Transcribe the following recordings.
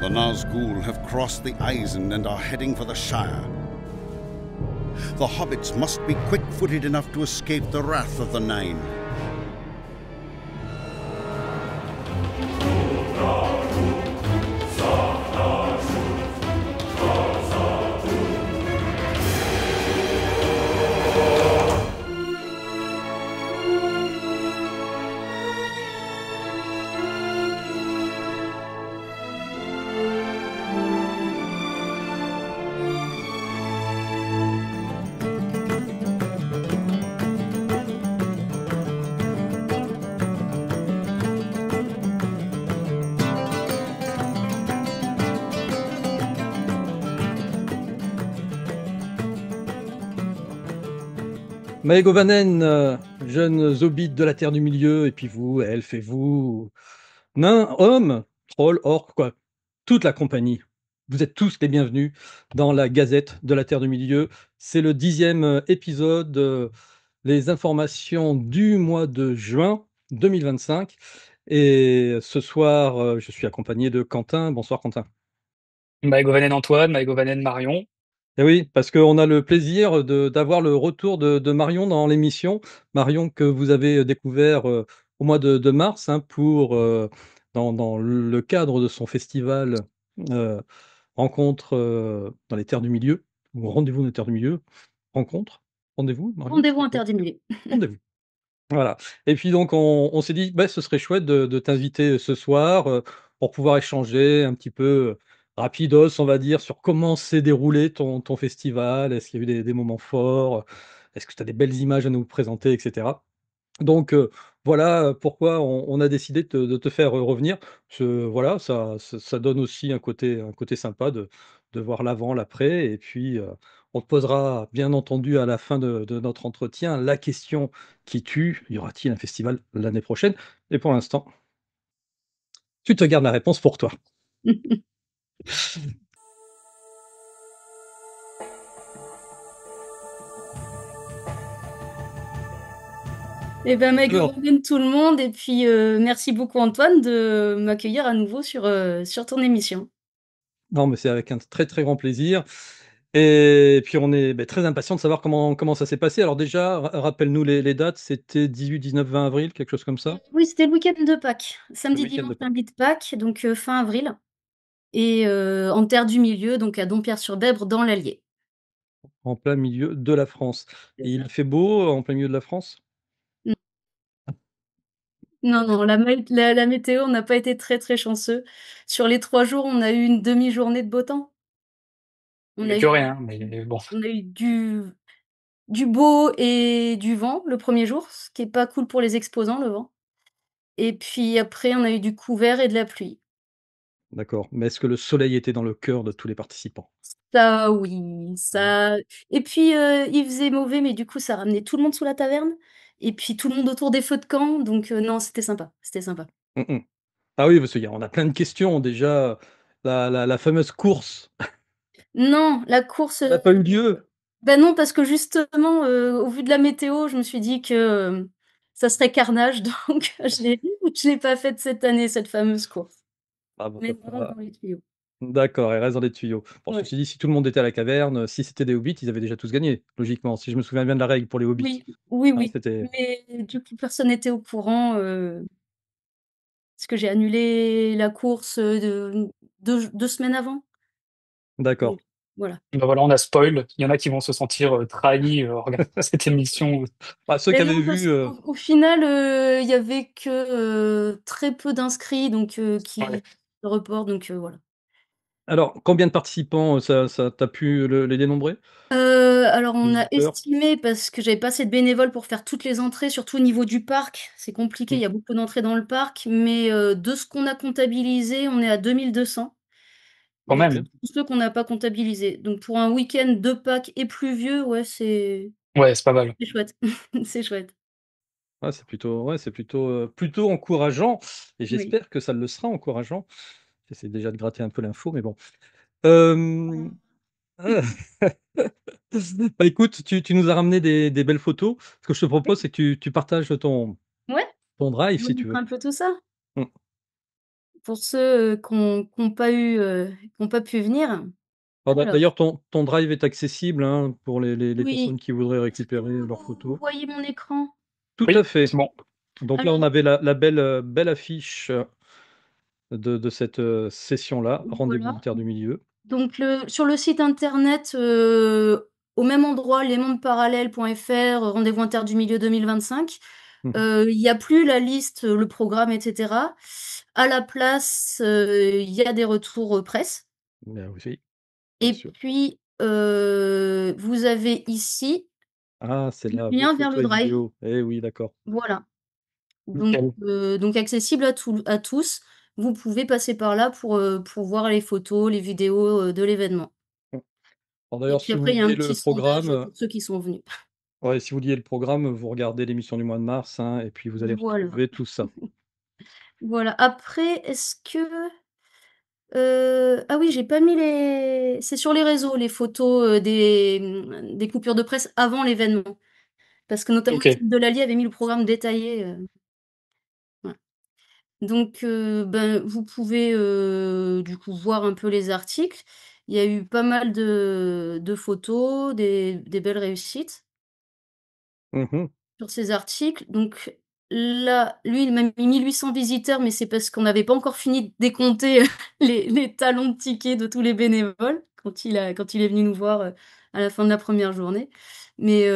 The Nazgul have crossed the Eisen and are heading for the Shire. The hobbits must be quick-footed enough to escape the wrath of the Nine. Maegovanen, jeunes hobbits de la Terre du Milieu, et puis vous, elfes, et vous, nains, hommes, trolls, orques, quoi, toute la compagnie. Vous êtes tous les bienvenus dans la Gazette de la Terre du Milieu. C'est le 10e épisode, les informations du mois de juin 2025. Et ce soir, je suis accompagné de Quentin. Bonsoir Quentin. Maëgo Antoine, Maëgo Marion. Et oui, parce qu'on a le plaisir d'avoir le retour de Marion dans l'émission. Marion que vous avez découvert, au mois de mars, hein, pour, dans le cadre de son festival, heu, Rencontre, dans les terres du milieu, ou Rendez-vous dans les terres du milieu. Rencontre? Rendez-vous, Marion? Rendez-vous C'était quoi? interdit. Rendez-vous. Voilà, et puis donc on s'est dit: «Bah, ce serait chouette de t'inviter ce soir, pour pouvoir échanger un petit peu, rapidos, on va dire, sur comment s'est déroulé ton festival. Est-ce qu'il y a eu des moments forts? Est-ce que tu as des belles images à nous présenter?» et cetera. Donc voilà, pourquoi on a décidé de te faire, revenir. Voilà, ça donne aussi un côté sympa de voir l'avant, l'après, et puis, on te posera bien entendu à la fin de notre entretien la question qui tue: y aura-t-il un festival l'année prochaine? Et pour l'instant, tu te gardes la réponse pour toi. Eh ben, Alors, tout le monde, et puis merci beaucoup Antoine de m'accueillir à nouveau sur ton émission. non, mais c'est avec un très, très grand plaisir, et puis on est, beh, très impatients de savoir comment ça s'est passé. Alors déjà, rappelle-nous les dates, c'était 18, 19, 20 avril, quelque chose comme ça? Oui, c'était le week-end de Pâques, Le samedi, week-end de dimanche, Pâques, lundi de Pâques, donc fin avril, et en terre du milieu, donc à Dompierre-sur-Bèbre, dans l'Allier. en plein milieu de la France. C'est Et ça. il fait beau, en plein milieu de la France? N Non, non, la météo, on n'a pas été très, très chanceux. Sur les 3 jours, on a eu une demi-journée de beau temps. On Mieux a que eu rien, mais bon. on a eu du beau et du vent le premier jour, ce qui est pas cool pour les exposants, le vent. Et puis après, on a eu du couvert et de la pluie. D'accord, mais est-ce que le soleil était dans le cœur de tous les participants? Ça oui, Mmh. ça et puis, il faisait mauvais, mais du coup, ça ramenait tout le monde sous la taverne et puis tout le monde autour des feux de camp, donc non, c'était sympa, c'était sympa. Mmh mh. Ah oui, parce qu'on a plein de questions déjà. La fameuse course, Non, la course, elle n'a pas eu lieu? bah, non, parce que justement, au vu de la météo, je me suis dit que, ça serait carnage, donc je l'ai pas faite cette année, cette fameuse course. Ah bon, Mais ça vraiment fera, dans les tuyaux. d'accord, elle reste dans les tuyaux. Bon, Ouais. ceci dit, si tout le monde était à la caverne, si c'était des hobbits, ils avaient déjà tous gagné, logiquement, si je me souviens bien de la règle pour les hobbits. Oui, oui, Hein, oui, c'était mais du coup, personne n'était au courant, parce que j'ai annulé la course, de 2 semaines avant, d'accord. donc voilà. Bah, voilà, on a spoil. Il y en a qui vont se sentir, trahis, en regardant cette émission. Bah, ceux qui Mais avaient non, vu, parce qu'au final, il y avait que, très peu d'inscrits, donc Ouais. qui reportent, donc voilà. alors combien de participants, ça tu pu les dénombrer? Alors on a Visiteurs? estimé, parce que j'avais pas assez de bénévoles pour faire toutes les entrées, surtout au niveau du parc, c'est compliqué, il Mmh, y a beaucoup d'entrées dans le parc, mais de ce qu'on a comptabilisé, on est à 2 200. Quand Et OK. même. tous ceux qu'on n'a pas comptabilisés. Donc pour un week-end de Pâques et pluvieux, ouais, Ouais, c'est pas mal. c'est chouette. C'est chouette. Ouais, c'est plutôt encourageant, et Oui. j'espère que ça le sera encourageant. J'essaie déjà de gratter un peu l'info, mais bon. Hem, bah, écoute, tu nous as ramené des belles photos. Ce que je te propose, c'est que tu partages ton Ouais, drive je si vous tu montre veux. un peu tout ça Mmh. pour ceux, qui ont pas eu, qui ont pas pu venir. Alors Alors d'ailleurs ton drive est accessible, hein, pour les oui, personnes qui voudraient est-ce récupérer que leurs vous photos. voyez mon écran? Tout à Oui, fait. c'est bon. Donc là, on Alors avait la belle affiche, de cette, session-là, Rendez-vous voilà, en terre du milieu. donc sur le site internet, au même endroit, lesmondes-parallèles.fr, Rendez-vous inter du milieu 2025, Mmh. il y a plus la liste, le programme et cetera. À la place, il y a des retours, presse Oui, bien et sûr. puis, vous avez ici Ah, c'est le là, vos lien vers le photos et drive. vidéos. Eh oui, d'accord. Voilà. Nickel. Donc accessible à tous. Vous pouvez passer par là pour voir les photos, les vidéos, de l'événement. Mmh. Alors Et d'ailleurs, puis si vous après, il y a un vouliez petit le sondage, programme, pour ceux qui sont venus. ouais, si vous vouliez le programme, vous regardez l'émission du mois de mars, hein, et puis vous allez Voilà, retrouver tout ça. voilà. Après, est-ce que, ah oui, j'ai pas mis les c'est sur les réseaux, les photos, des coupures de presse avant l'événement. Parce que notamment OK. Étienne Delalier avait mis le programme détaillé, voilà. Donc ben, vous pouvez, du coup voir un peu les articles. Il y a eu pas mal de photos, des belles réussites Mmh. sur ces articles. Donc là, lui, il m'a mis 1 800 visiteurs, mais c'est parce qu'on n'avait pas encore fini de décompter, les talons de tickets de tous les bénévoles quand il est venu nous voir, à la fin de la première journée. Mais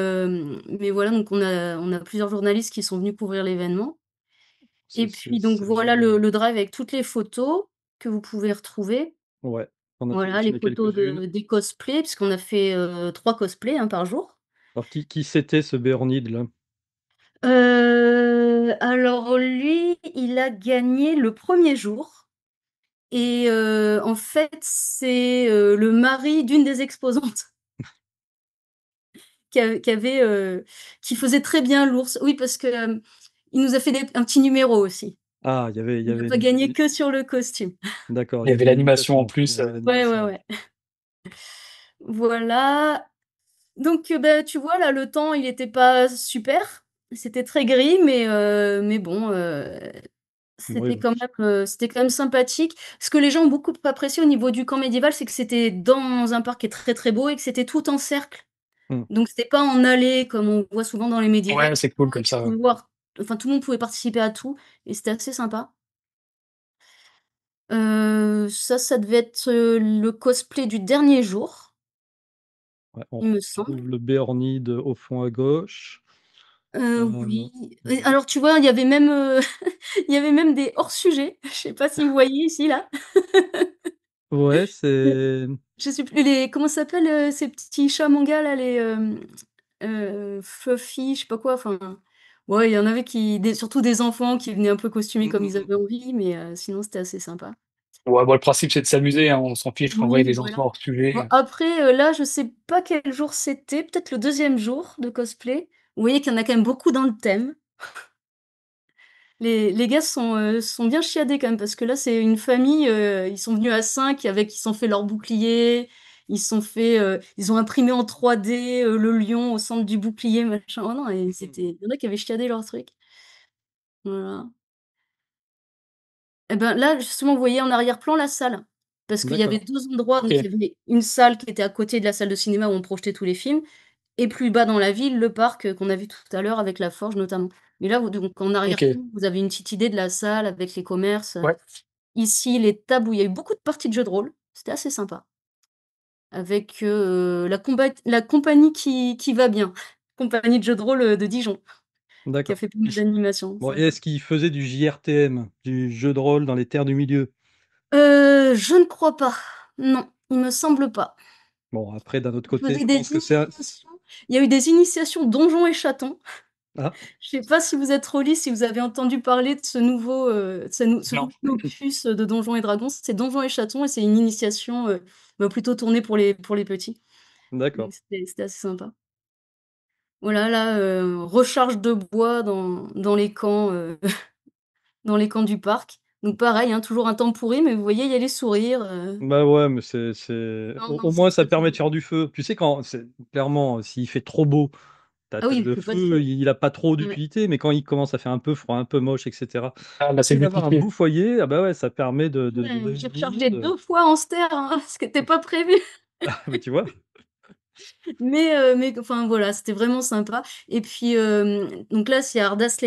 voilà, donc on a plusieurs journalistes qui sont venus couvrir l'événement. Et puis donc C'est voilà génial. le drive avec toutes les photos que vous pouvez retrouver. Ouais, on a Voilà, les sélectionné photos quelques-unes. des cosplays, puisqu'on a fait, 3 cosplays, hein, par jour. Alors qui c'était ce Béornide là? Alors lui, il a gagné le premier jour et en fait, c'est, le mari d'une des exposantes qui avait, qui faisait très bien l'ours. Oui, parce que, il nous a fait un petit numéro aussi. Ah, il y Il n'a avait pas gagné que sur le costume. d'accord, Il il y y avait avait une l'animation en invitation. plus, Ouais, Ouais, ouais, l'animation, ouais. ouais. Voilà. Donc, bah, tu vois, là, le temps, il était pas super. C'était très gris, mais bon, Oui, c'était quand même sympathique. Ce que les gens ont beaucoup apprécié au niveau du camp médiéval, c'est que c'était dans un parc qui est très, très beau et que c'était tout en cercle. mmh, Donc c'était pas en allée comme on voit souvent dans les médiévals ouais, c'est cool et comme tu ça, ouais. pouvais voir enfin, tout le monde pouvait participer à tout et c'était assez sympa. Ça devait être, le cosplay du dernier jour, ouais, on il me semble. retrouve le Béornide au fond à gauche. Oui, et Oui. alors tu vois, il y avait même, il y avait même des hors-sujets. Je sais pas si vous voyez ici, là. Ouais, c'est Je sais plus les comment ça s'appelle, ces petits chats mangas là, les, Fluffy, je sais pas quoi, enfin, ouais, il y en avait surtout des enfants qui venaient un peu costumés comme ils mmh. avaient envie, mais sinon c'était assez sympa. Ouais, bon, le principe, c'est de s'amuser, hein, on s'en fiche en vrai Oui, des voilà. enfants hors Bon sujet. après, là, je sais pas quel jour c'était, peut-être le deuxième jour de cosplay. Vous voyez qu'il y en a quand même beaucoup dans le thème. Les gars sont bien chiadés quand même parce que là, c'est une famille, ils sont venus à 5 avec ils se sont fait leur bouclier, ils ont imprimé en 3D, le lion au centre du bouclier, machin. Oh non et Mmh. il y en a qui avaient chiadé leur truc. Voilà. Et ben, là, justement, vous voyez en arrière-plan la salle. Parce qu'il y avait D'accord, 2 endroits, donc il OK, y avait une salle qui était à côté de la salle de cinéma où on projetait tous les films et plus bas dans la ville, le parc, qu'on a vu tout à l'heure avec la forge notamment. Mais là, vous donc en OK. arrière-plan, vous avez une petite idée de la salle avec les commerces. Ouais. Ici, les tables où il y a eu beaucoup de parties de jeux de rôle, c'était assez sympa. Avec, la compagnie qui va bien, compagnie de jeux de rôle, de Dijon, qui a d'accord. fait pas mal d'animations, Bon et sympa. est-ce qu'il faisait du JRTM, du jeu de rôle dans les terres du milieu? Je ne crois pas. Non, il me semble pas. Bon après d'un autre Il côté, faisait je des pense que c'est un initiations il y a eu des initiations donjons et chatons. ah Je sais pas si vous êtes au lit, si vous avez entendu parler de ce Non. nouveau opus de Donjons& et Dragons. C'est Donjons et Chatons et c'est une initiation, bah, plutôt tournée pour les petits. Donc d'accord, c'était assez sympa. Voilà, là, recharge de bois dans les camps, dans les camps du parc. Donc pareil, hein, toujours un temps pourri, mais vous voyez, il y a les sourires, bah, ouais, mais c'est non, au non, au c'est moins ça très, très permet de bien. faire du feu. Tu sais quand c'est clairement, s'il fait trop beau Ta Ah tête oui, il de fait pas de feu, feu. il a pas trop Ouais. d'utilité, mais quand il commence à faire un peu froid, un peu moche, et cetera, Ah, là, c'est et d'avoir un compliqué. beau foyer, ah bah ouais, ça permet de Ouais, j'ai réunir, rechargé 2 fois en ster, hein, ce qui était pas prévu. mais tu vois? Mais enfin voilà, c'était vraiment sympa et puis, donc là, c'est Ardas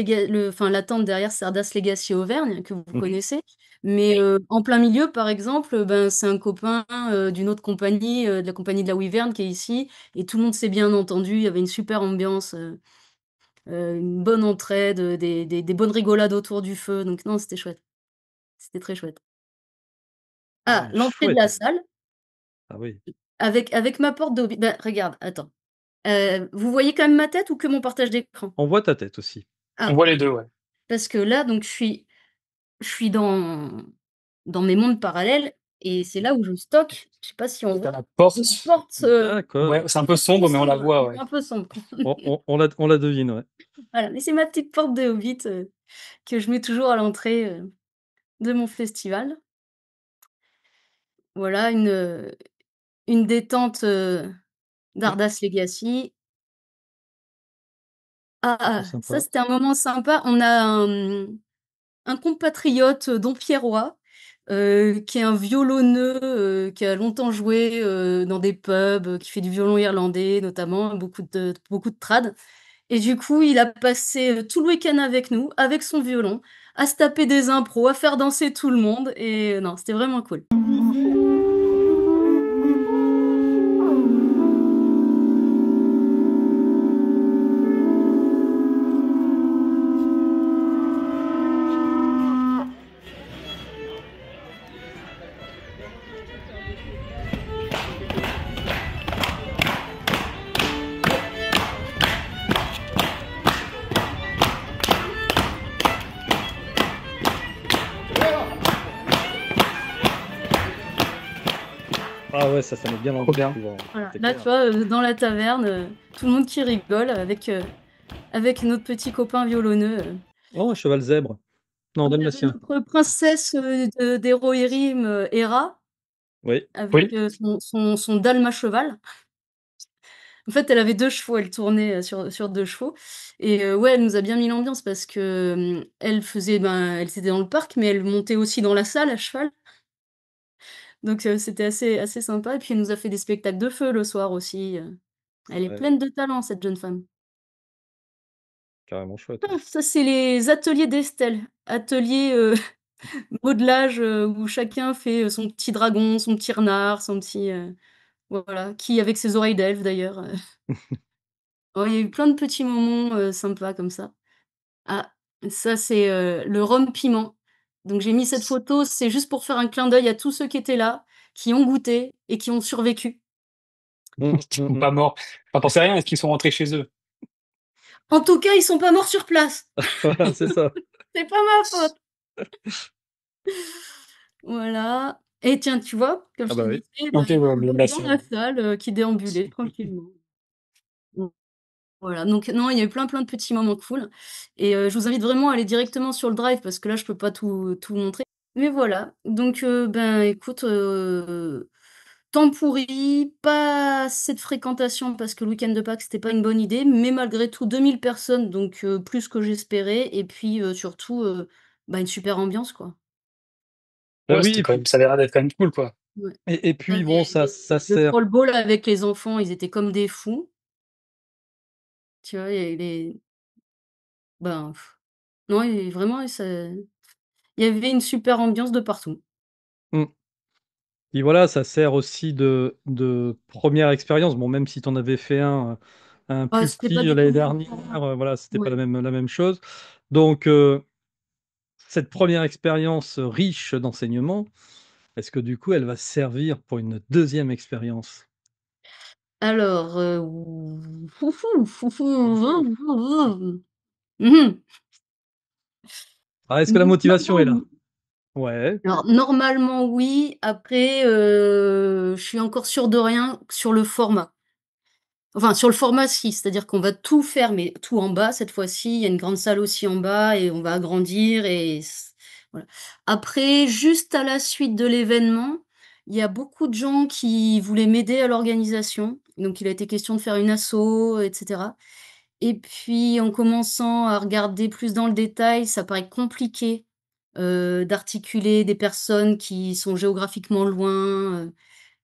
la tente derrière, c'est Ardas Legacy Auvergne que vous Mmh. connaissez. Mais, en plein milieu, par exemple, ben, c'est un copain, d'une autre compagnie, de la compagnie de la Wyvern qui est ici et tout le monde s'est bien entendu. Il y avait une super ambiance, une bonne entraide, des bonnes rigolades autour du feu, donc non, c'était chouette. C'était très chouette. Ah, Ouais, l'entrée de la chouette. salle Ah oui. avec ma porte de hobbit bah, regarde, attends. Vous voyez quand même ma tête ou que mon partage d'écran? On voit ta tête aussi. On Ah, voit les deux, ouais. parce que là, donc je suis dans mes mondes parallèles et c'est là où je stocke, je sais pas si on T'as voit, la porte. une porte, D'accord. Ouais, c'est un peu c'est un peu sombre, mais on la sombre, voit, c'est ouais. un peu sombre. On la devine, ouais. Voilà, mais c'est ma petite porte de hobbit, que je mets toujours à l'entrée, de mon festival. Voilà une détente, Mmh, d'Ardas Legacy. trop Ça sympa. c'était un moment sympa. On a un compatriote dompierrois, qui est un violoneux, qui a longtemps joué, dans des pubs, qui fait du violon irlandais notamment, beaucoup de trad et du coup, il a passé, tout le week-end avec nous, avec son violon, à se taper des impros, à faire danser tout le monde et non, c'était vraiment cool. Ah ouais, ça met bien Trop l'ambiance bien. souvent, Voilà, c'est là, tu clair. vois, dans la taverne, tout le monde qui rigole avec notre petit copain violoneux, Oh, un cheval zèbre. Non, on avait dalmatien. notre princesse, d'Héroïrim, Héra, Oui. avec, Oui, son dalma cheval. En fait, elle avait 2 chevaux, elle tournait, sur 2 chevaux et ouais, elle nous a bien mis l'ambiance parce que, elle était dans le parc, mais elle montait aussi dans la salle à cheval, donc c'était assez sympa et puis elle nous a fait des spectacles de feu le soir aussi. Elle est Ouais, pleine de talent cette jeune femme. carrément chouette, ouais. Ah, ça, c'est les ateliers d'Estelle. Atelier, modelage, où chacun fait, son petit dragon, son petit renard, son petit, voilà, qui avec ses oreilles d'elfe d'ailleurs, Oh, il y a eu plein de petits moments, sympas comme ça. Ah, ça c'est, le rhum piment. Donc j'ai mis cette photo, c'est juste pour faire un clin d'œil à tous ceux qui étaient là, qui ont goûté et qui ont survécu. Mmh, qui mmh sont mh. pas morts. Enfin, t'en sais rien, est-ce qu'ils sont rentrés chez eux? En tout cas, ils sont pas morts sur place. Voilà, c'est ça. C'est pas ma faute. Voilà et tiens, tu vois, comme Ah je te bah oui. disais, ben, OK, ouais, mais là, dans c'est la salle, qui déambulait tranquillement. Mmh, voilà, donc non, il y a eu plein de petits moments cool et je vous invite vraiment à aller directement sur le drive parce que là, je peux pas tout montrer. Mais voilà, donc ben, écoute, temps pourri, pas assez de fréquentation parce que le week-end de Pâques, c'était pas une bonne idée, mais malgré tout 2 000 personnes, donc plus que j'espérais et puis, surtout, bah, une super ambiance, quoi. Bah ouais, oui, c'était quand même ça a l'air d'être quand même cool, quoi. Ouais. et On a puis bon, ça le sert. troll ball avec les enfants, ils étaient comme des fous, tu vois? Et ben, non et vraiment il y avait une super ambiance de partout. Mmh. Puis voilà, ça sert aussi de première expérience. Bon, même si tu en avais fait un Ah, plus c'était petit, pas du tout l'année le même dernière, format. voilà, c'était pas Ouais. la même chose. Donc cette première expérience riche d'enseignement, est-ce que du coup, elle va servir pour une deuxième expérience? Alors, foufou, foufou, mmh Ah, est-ce que la motivation Normalement est là? oui. Ouais. Alors normalement oui, après, je suis encore sûre de rien sur le format. Enfin, sur le format si, c'est-à-dire qu'on va tout faire, mais tout en bas cette fois-ci. Il y a une grande salle aussi en bas et on va agrandir et voilà. Après, juste à la suite de l'événement, il y a beaucoup de gens qui voulaient m'aider à l'organisation. Donc il a été question de faire une asso et cetera Et puis en commençant à regarder plus dans le détail, ça paraît compliqué, d'articuler des personnes qui sont géographiquement loin,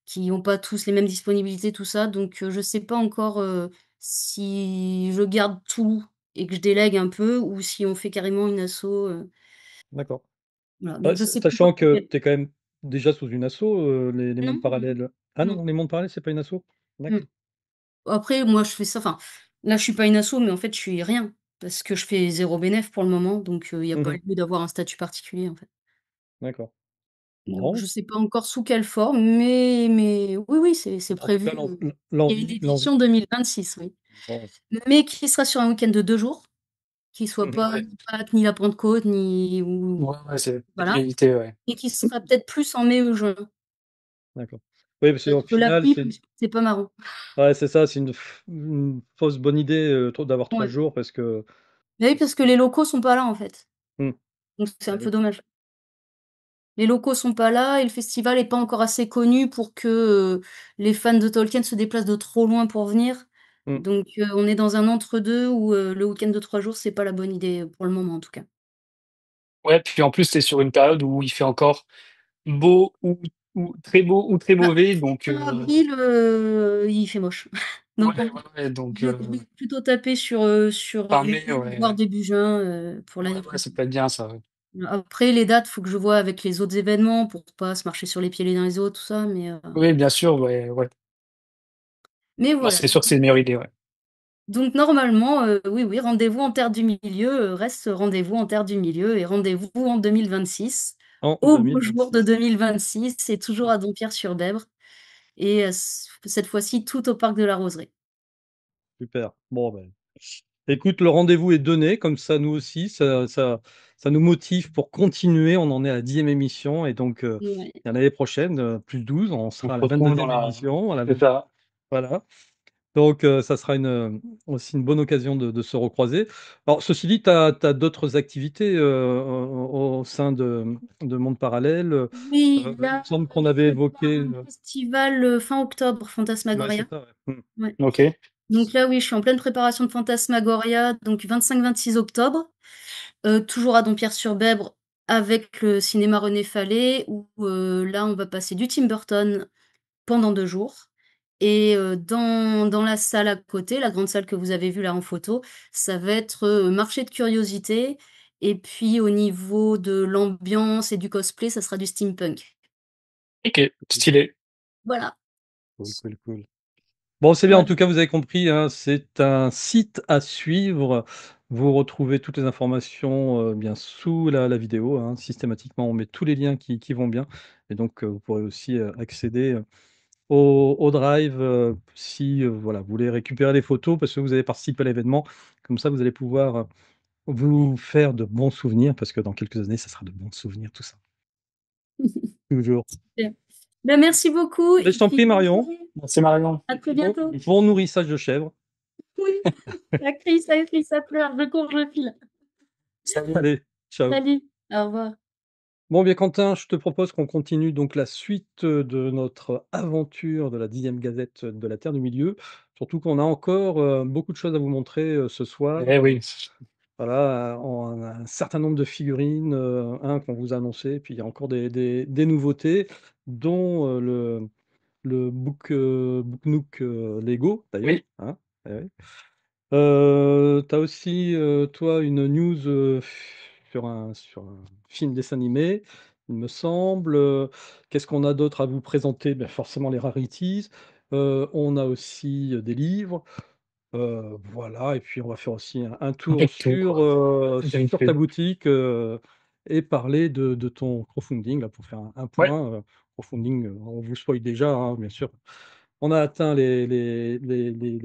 qui ont pas tous les mêmes disponibilités, tout ça. Donc je sais pas encore, si je garde tout et que je délègue un peu ou si on fait carrément une asso, D'accord. voilà. Ouais, Donc je sais pas sachant encore pour que quelle. tu es quand même déjà sous une asso, les Non, mondes parallèles. Ah non, non, les mondes parallèles, c'est pas une asso? mmh. D'accord, Après moi je fais ça enfin, là je suis pas une asso, mais en fait je suis rien, parce que je fais zéro bénéf pour le moment, donc il y a pas mmh, lieu d'avoir un statut particulier, en fait. d'accord. Donc Bon, je sais pas encore sous quelle forme, mais oui, oui, c'est en tout prévu, cas il y a une l'envie édition 2026, oui. bon, Mais qui sera sur un week-end de 2 jours, qui soit mmh pas Ouais, ni Pâques, ni la Pentecôte, ni ou ouais, ouais, c'est voilà, limité, ouais. et qui sera peut-être plus en mai ou juin. d'accord. Oui, parce Parce qu'au que la final, pluie, c'est pas marrant. ouais, c'est ça, c'est une fausse bonne idée, trop d'avoir 3 Ouais. jours parce que Bah oui, parce que les locaux sont pas là, en fait. mmh, Donc c'est bah un peu oui, dommage. Les locaux sont pas là et le festival est pas encore assez connu pour que, les fans de Tolkien se déplacent de trop loin pour venir. mmh, Donc on est dans un entre-deux où, le week-end de 3 jours, c'est pas la bonne idée, pour le moment en tout cas. Ouais, puis en plus, c'est sur une période où il fait encore beau ou très Bah, mauvais, donc fin avril, il fait moche. Donc ouais, ouais, ouais, donc je vais plutôt taper sur, fin mai, mai, ouais, voire début juin, pour ouais, l'année ouais, ça prochaine. peut être bien ça, ouais. Après les dates, faut que je vois avec les autres événements pour pas se marcher sur les pieds les uns les autres, tout ça, Oui, bien sûr, ouais, ouais. mais Non, voilà. c'est sûr que c'est une meilleure idée, ouais. Donc normalement, oui, oui, rendez-vous en terre du milieu, reste rendez-vous en terre du milieu et rendez-vous en 2026, en au beau jour de 2026. 2026 et toujours à Dompierre-sur-Bèbre et cette fois-ci tout au parc de la Roseraie. Super. Bon, ben, écoute, le rendez-vous est donné, comme ça, nous aussi, ça nous motive pour continuer. On en est à la 10e émission et donc Ouais. et l'année prochaine, +12, on On sera se à la retrouve dans 22e la émission, à la c'est ça. voilà. Donc ça sera aussi une bonne occasion de se recroiser. Alors ceci dit, tu as d'autres activités, au sein de Monde Parallèle, Oui, il me là, semble qu'on je avait prépare évoqué, un festival, fin octobre, ouais, Fantasmagoria. c'est ça, ouais. Mmh. Ouais. OK. Donc là, oui, je suis en pleine préparation de Fantasmagoria, donc 25-26 octobre. Toujours à Dompierre-sur-Bèbre avec le cinéma René Fallet où, là, on va passer du Tim Burton pendant 2 jours et dans la salle à côté, la grande salle que vous avez vue là en photo, ça va être, marché de curiosités et puis au niveau de l'ambiance et du cosplay, ça sera du steampunk. OK, stylé. Voilà, Cool, cool, cool. Bon, c'est bien, en voilà. tout cas, vous avez compris, hein, c'est un site à suivre. Vous retrouvez toutes les informations, bien sous la vidéo, hein. Systématiquement, on met tous les liens qui vont bien et donc vous pourrez aussi, accéder, au drive, si, voilà, vous voulez récupérer des photos parce que vous avez participé à l'événement. Comme ça, vous allez pouvoir, vous faire de bons souvenirs parce que dans quelques années, ça sera de bons souvenirs tout ça. Toujours. Super. Bah, merci beaucoup Beh, je et t'en puis prie, bonne Marion. soirée. Merci Marion. À très Bon bientôt. bon nourrissage de chèvre. Oui, ça crie, ça pleure, je cours, je file. Salut. Allez, ciao. Salut, au revoir. Bon, bien, Quentin, je te propose qu'on continue donc la suite de notre aventure de la 10e Gazette de la Terre du Milieu. Surtout qu'on a encore beaucoup de choses à vous montrer ce soir. Eh oui. Voilà, on a un certain nombre de figurines qu'on vous a annoncé, puis il y a encore des nouveautés, dont le Book Nook Lego, d'ailleurs. Oui. Hein. Eh oui. Tu as aussi, toi, une news, sur un film dessin animé, il me semble, qu'est-ce qu'on a d'autre à vous présenter? Beh, forcément les rarities, on a aussi, des livres, voilà et puis on va faire aussi un Un tour peu de tout, quoi. sur ta boutique, et parler de ton crowdfunding là, pour faire un Ouais. point, crowdfunding, on vous spoil déjà, hein, bien sûr. On a atteint les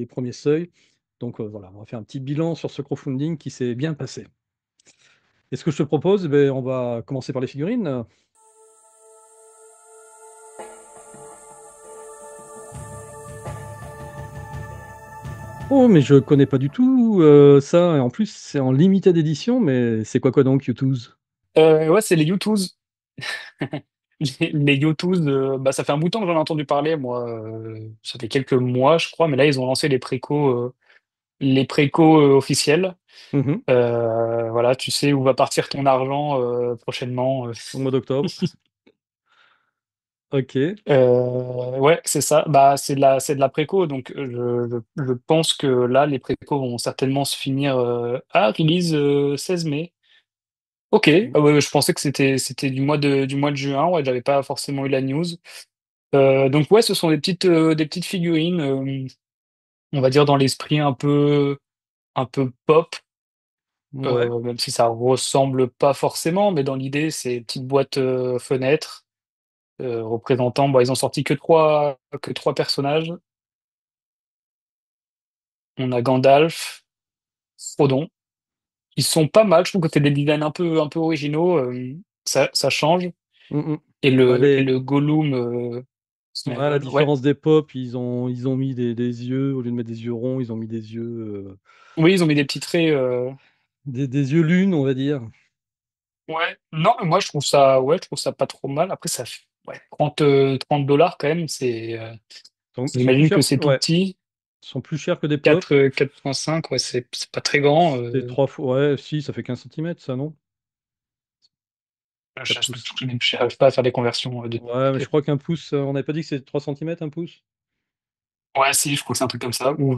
1ers seuils, donc voilà, on va faire un petit bilan sur ce crowdfunding qui s'est bien passé. Et ce que je te propose, beh, on va commencer par les figurines. Oh, mais je connais pas du tout, ça et en plus c'est en limited edition, mais c'est quoi donc U-Tooth? Ouais, c'est les U-Tools. Les U-Tools, bah, ça fait un bout de temps que j'en ai entendu parler, moi, ça fait quelques mois, je crois, mais là, ils ont lancé les précos, les précos officiels. Mmh. Voilà, tu sais où va partir ton argent prochainement. Au mois d'octobre. OK. Ouais, c'est ça. Bah, c'est de la préco, donc je pense que là, les précos vont certainement se finir. Release 16 mai. Ok. Mmh. Ah ouais, je pensais que c'était du mois de juin. Ouais, j'avais pas forcément eu la news. Donc ouais, ce sont des petites figurines, on va dire dans l'esprit un peu pop, Ouais. même si ça ressemble pas forcément, mais dans l'idée, c'est petites boîtes fenêtres représentant. Bon, ils ont sorti que trois personnages. On a Gandalf, Frodon. Ils sont pas mal. Je trouve que c'est des designs un peu originaux. Ça change. Mmh mh. Et Ouais, le Gollum ouais, la Sméagol. Ouais. différence des pop, ils ont mis des yeux, au lieu de mettre des yeux ronds, ils ont mis des yeux, Oui, ils ont mis des petits traits. des yeux lunes, on va dire. Ouais. Non, mais moi je trouve ça pas trop mal. Après, ça fait ouais, 30 $ quand même. Donc ils sont plus J'imagine que chers, c'est tout ouais, petit. ils sont plus chers que des pop. 4,5, ouais, c'est pas très grand. C'est 3 fois, ouais, si, ça fait 15 centimètres, ça, non? 4 pouces. J'arrive pas à faire des conversions de. Ouais, mais je crois qu'un pouce, on n'avait pas dit que c'était 3 centimètres, un pouce? Ouais, si, je crois que c'est un truc comme ça. Ou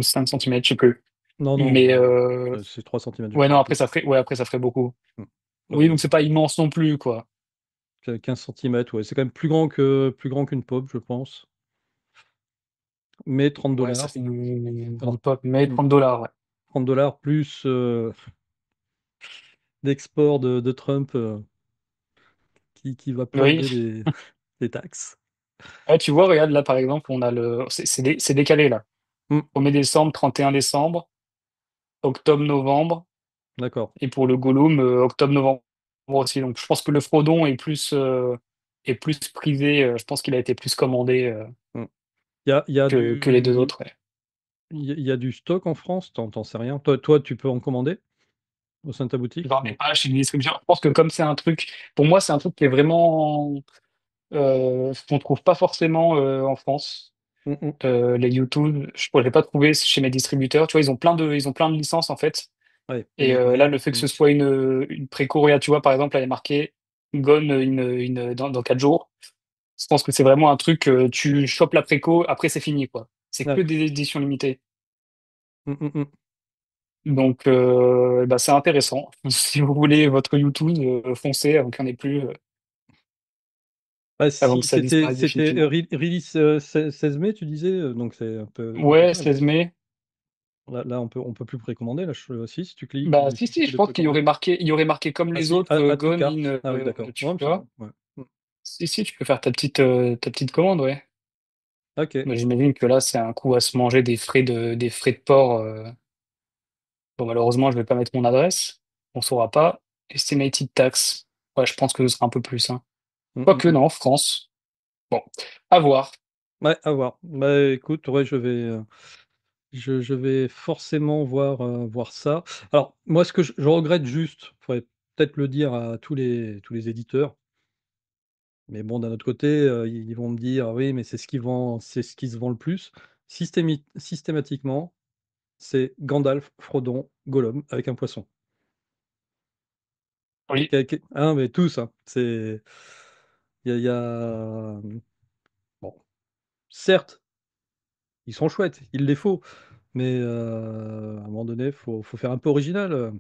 5 centimètres, je sais plus. Non, non, Mais c'est 3 centimètres, je ouais, crois, non, un après pouce. ça ferait, ouais, après ça ferait beaucoup. Mmh. Oui, Ouais, donc c'est pas immense non plus, quoi. 15 centimètres, ouais, c'est quand même plus grand qu'une pop, je pense, mais Ouais, ça 30 $. fait une Alors, grande pop, mais mmh, 30 $ ouais. 30 $ plus, l'export de Trump, qui va Oui. plomber les taxes. Ah, tu vois, regarde, là, par exemple, on a c'est décalé, là. Mmh, 1er décembre, 31 décembre, octobre, novembre, d'accord. et pour le Gollum, octobre, novembre aussi. Donc, je pense que le Frodon est plus prisé. Je pense qu'il a été plus commandé Mmh. Il y a que les deux du autres, ouais. il y a du stock en France? Tu en sais rien? Toi, tu peux en commander au sein de ta boutique? J'en ai Non? pas chez les distributeurs. Je pense que comme c'est un truc, pour moi, c'est un truc qui est vraiment qu'on trouve pas forcément en France. Mmh mh. Les YouTube, je pourrais pas trouver chez mes distributeurs. Tu vois, ils ont plein de licences en fait. Ouais, Et là, le fait que ce soit une préco, regarde, tu vois, par exemple, elle est marquée Gone dans 4 jours. Je pense que c'est vraiment un truc, tu chopes la préco, après c'est fini, quoi. C'est que d'accord. des éditions limitées. Mmh, mmh mh. Donc, bah, c'est intéressant. Si vous voulez votre YouTube, foncez avant qu'il n'y en ait plus, Bah, avant si que ça c'était disparaisse c'était, définitivement. release, 16 mai, tu disais, donc c'est un peu Ouais, tard. 16 mai. Là, on peut plus précommander, là, si tu cliques, Bah, il si, si, suffit je de pense qu'il y précommander. aurait marqué, comme Ah les si, autres, add to Gone cart. in, Ah oui, d'accord. tu Ouais, mais c'est vois? bon, ouais. Mmh. Si, si, tu peux faire ta petite commande, ouais. OK. Mais j'imagine que là, c'est un coup à se manger des frais de port. Bon, malheureusement, je vais pas mettre mon adresse. On saura pas. Estimated tax. Ouais, je pense que ce sera un peu plus, hein. Mmh, mmh Quoique, mh. non, France. Bon, à voir. Ouais, à voir. Bah, écoute, ouais, je vais forcément voir ça. Alors, moi, ce que je regrette juste, faudrait peut-être le dire à tous les éditeurs, mais bon, d'un autre côté, ils vont me dire: «Oui, mais c'est ce qui se vend le plus». Systématiquement, c'est Gandalf, Frodon, Gollum avec un poisson. Oui. Ah, mais tous, hein, il y a, bon, certes, ils sont chouettes, il les faut, mais à un moment donné, faut faire un peu original,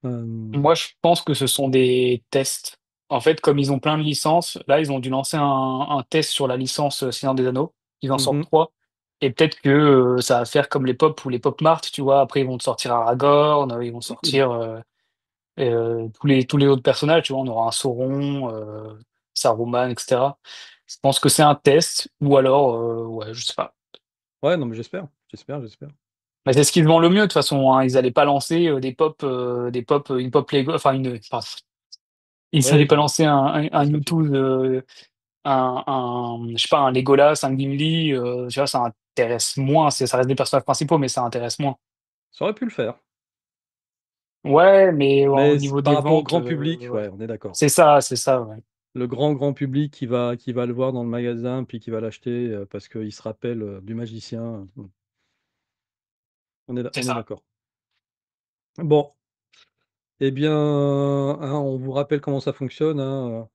hem, Moi, je pense que ce sont des tests. En fait, comme ils ont plein de licences, là, ils ont dû lancer un test sur la licence Seigneur des Anneaux. Ils en mmh sortent mh, 3. Et peut-être que ça va faire comme les pop ou les pop mart, tu vois. Après, ils vont te sortir Aragorn, ils vont sortir tous les autres personnages, tu vois. On aura un Sauron, Saruman, etc. Je pense que c'est un test, ou alors, ouais, je sais pas. ouais, non, mais j'espère. Mais c'est ce qui se vend le mieux, de toute façon, hein. Ils allaient pas lancer une pop Lego, enfin, ils Ouais, allaient pas lancer un ça serait YouTube, je sais pas, un Legolas, un Gimli, tu vois, ça intéresse moins. Ça reste des personnages principaux, mais ça intéresse moins. ça aurait pu le faire, Ouais, mais au mais c niveau par des rapport au ventes, grand public, ouais. ouais, on est d'accord. C'est ça, ouais. Le grand public qui va le voir dans le magasin, puis qui va l'acheter, parce qu'il se rappelle, du magicien, C'est on est ça. d'accord. Bon, eh bien, hein, on vous rappelle comment ça fonctionne, hein,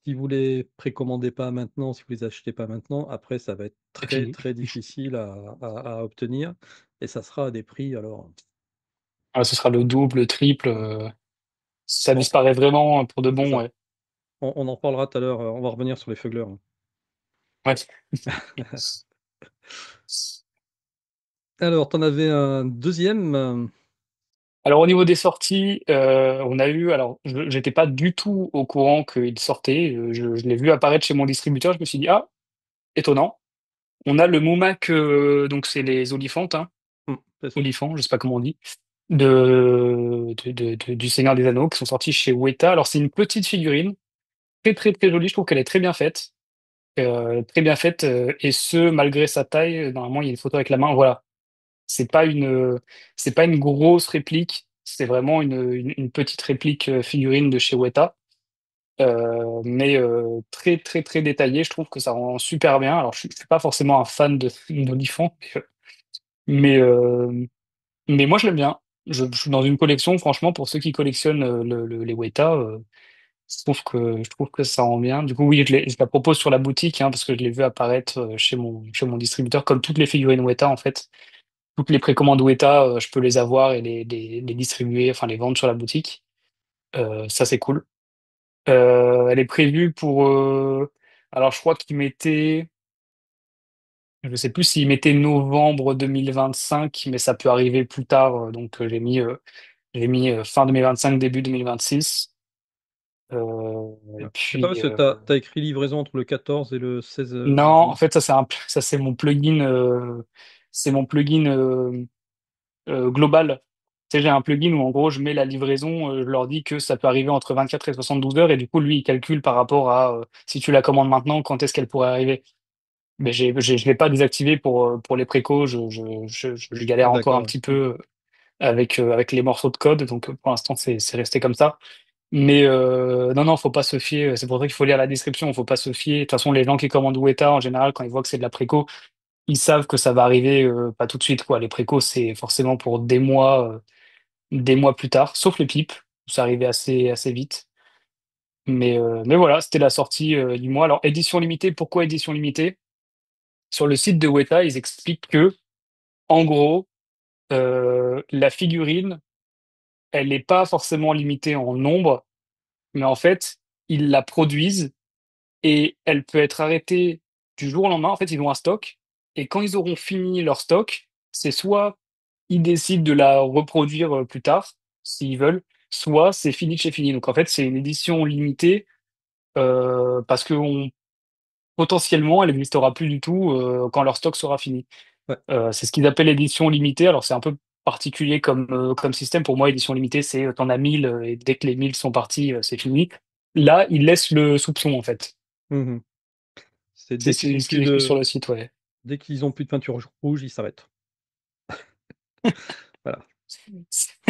si vous les précommandez pas maintenant, si vous les achetez pas maintenant, après ça va être C'est très, fini. très difficile à obtenir et ça sera à des prix alors Ah, ce sera le double, le triple, mmh, ça bon, disparaît vraiment pour de c'est bon, ça. ouais. On en reparlera tout à l'heure, on va revenir sur les feugleurs, hein. Ouais. Alors, tu en avais un deuxième Alors au niveau des sorties, on a eu alors je j'étais pas du tout au courant qu'il sortait, je l'ai vu apparaître chez mon distributeur, je me suis dit: «Ah, étonnant». On a le Moumak, donc c'est les olifants, hein, c'est ça. olifants, je sais pas comment on dit, du Seigneur des Anneaux qui sont sortis chez Weta. Alors c'est une petite figurine, très, très, très jolie, je trouve qu'elle est très bien faite, et ce malgré sa taille, normalement il y a une photo avec la main, voilà. C'est pas une, c'est pas une grosse réplique, c'est vraiment une petite réplique, figurine de chez Weta, mais très, très, très détaillée. Je trouve que ça rend super bien. Alors je suis pas forcément un fan de d'Olifant, mais mais moi je l'aime bien. Je suis dans une collection, franchement, pour ceux qui collectionnent, les Weta, je trouve que ça rend bien. Du coup, oui, je la propose sur la boutique, hein, parce que je l'ai vu apparaître, chez mon distributeur, comme toutes les figurines Weta, en fait. Toutes les précommandes Weta, je peux les avoir et les distribuer, enfin les vendre sur la boutique. Ça, c'est cool. Elle est prévue pour, alors je crois qu'ils mettaient, je sais plus s'ils mettaient novembre 2025, mais ça peut arriver plus tard, donc j'ai mis fin 2025, début 2026. Et Ouais. C'est pas puis, parce que tu as écrit livraison entre le 14 et le 16, non, en juillet? fait, ça c'est mon plugin, global. Tu sais, j'ai un plugin où en gros je mets la livraison, je leur dis que ça peut arriver entre 24 et 72 heures et du coup lui il calcule par rapport à si tu la commandes maintenant, quand est-ce qu'elle pourrait arriver. Mais je l'ai pas désactivé pour les précos, je galère encore un D'accord, ouais. petit peu avec les morceaux de code, donc pour l'instant c'est resté comme ça. Mais non, non, faut pas se fier, c'est pour ça qu'il faut lire la description, faut pas se fier. De toute façon, les gens qui commandent Weta, en général, quand ils voient que c'est de la préco, ils savent que ça va arriver pas tout de suite, quoi. Les précos, c'est forcément pour des mois plus tard, sauf les pipes, où ça arrivait assez, assez vite. Mais voilà, c'était la sortie du mois. Alors, édition limitée, pourquoi édition limitée? Sur le site de Weta, ils expliquent que, en gros, la figurine, elle n'est pas forcément limitée en nombre, mais en fait, ils la produisent et elle peut être arrêtée du jour au lendemain. En fait, ils ont un stock et quand ils auront fini leur stock, c'est soit ils décident de la reproduire plus tard, s'ils veulent, soit c'est fini de chez fini. Donc en fait, c'est une édition limitée parce que potentiellement, elle n'existera plus du tout quand leur stock sera fini. Ouais. C'est ce qu'ils appellent édition limitée. Alors c'est un peu particulier comme système. Pour moi, édition limitée, c'est t'en as 1000 et dès que les 1000 sont partis, c'est fini. Là, ils laissent le soupçon en fait. Mmh. C'est C'est ce qu'ils expliquent sur le site, ouais. dès qu'ils ont plus de peinture rouge, ils s'arrêtent. Voilà.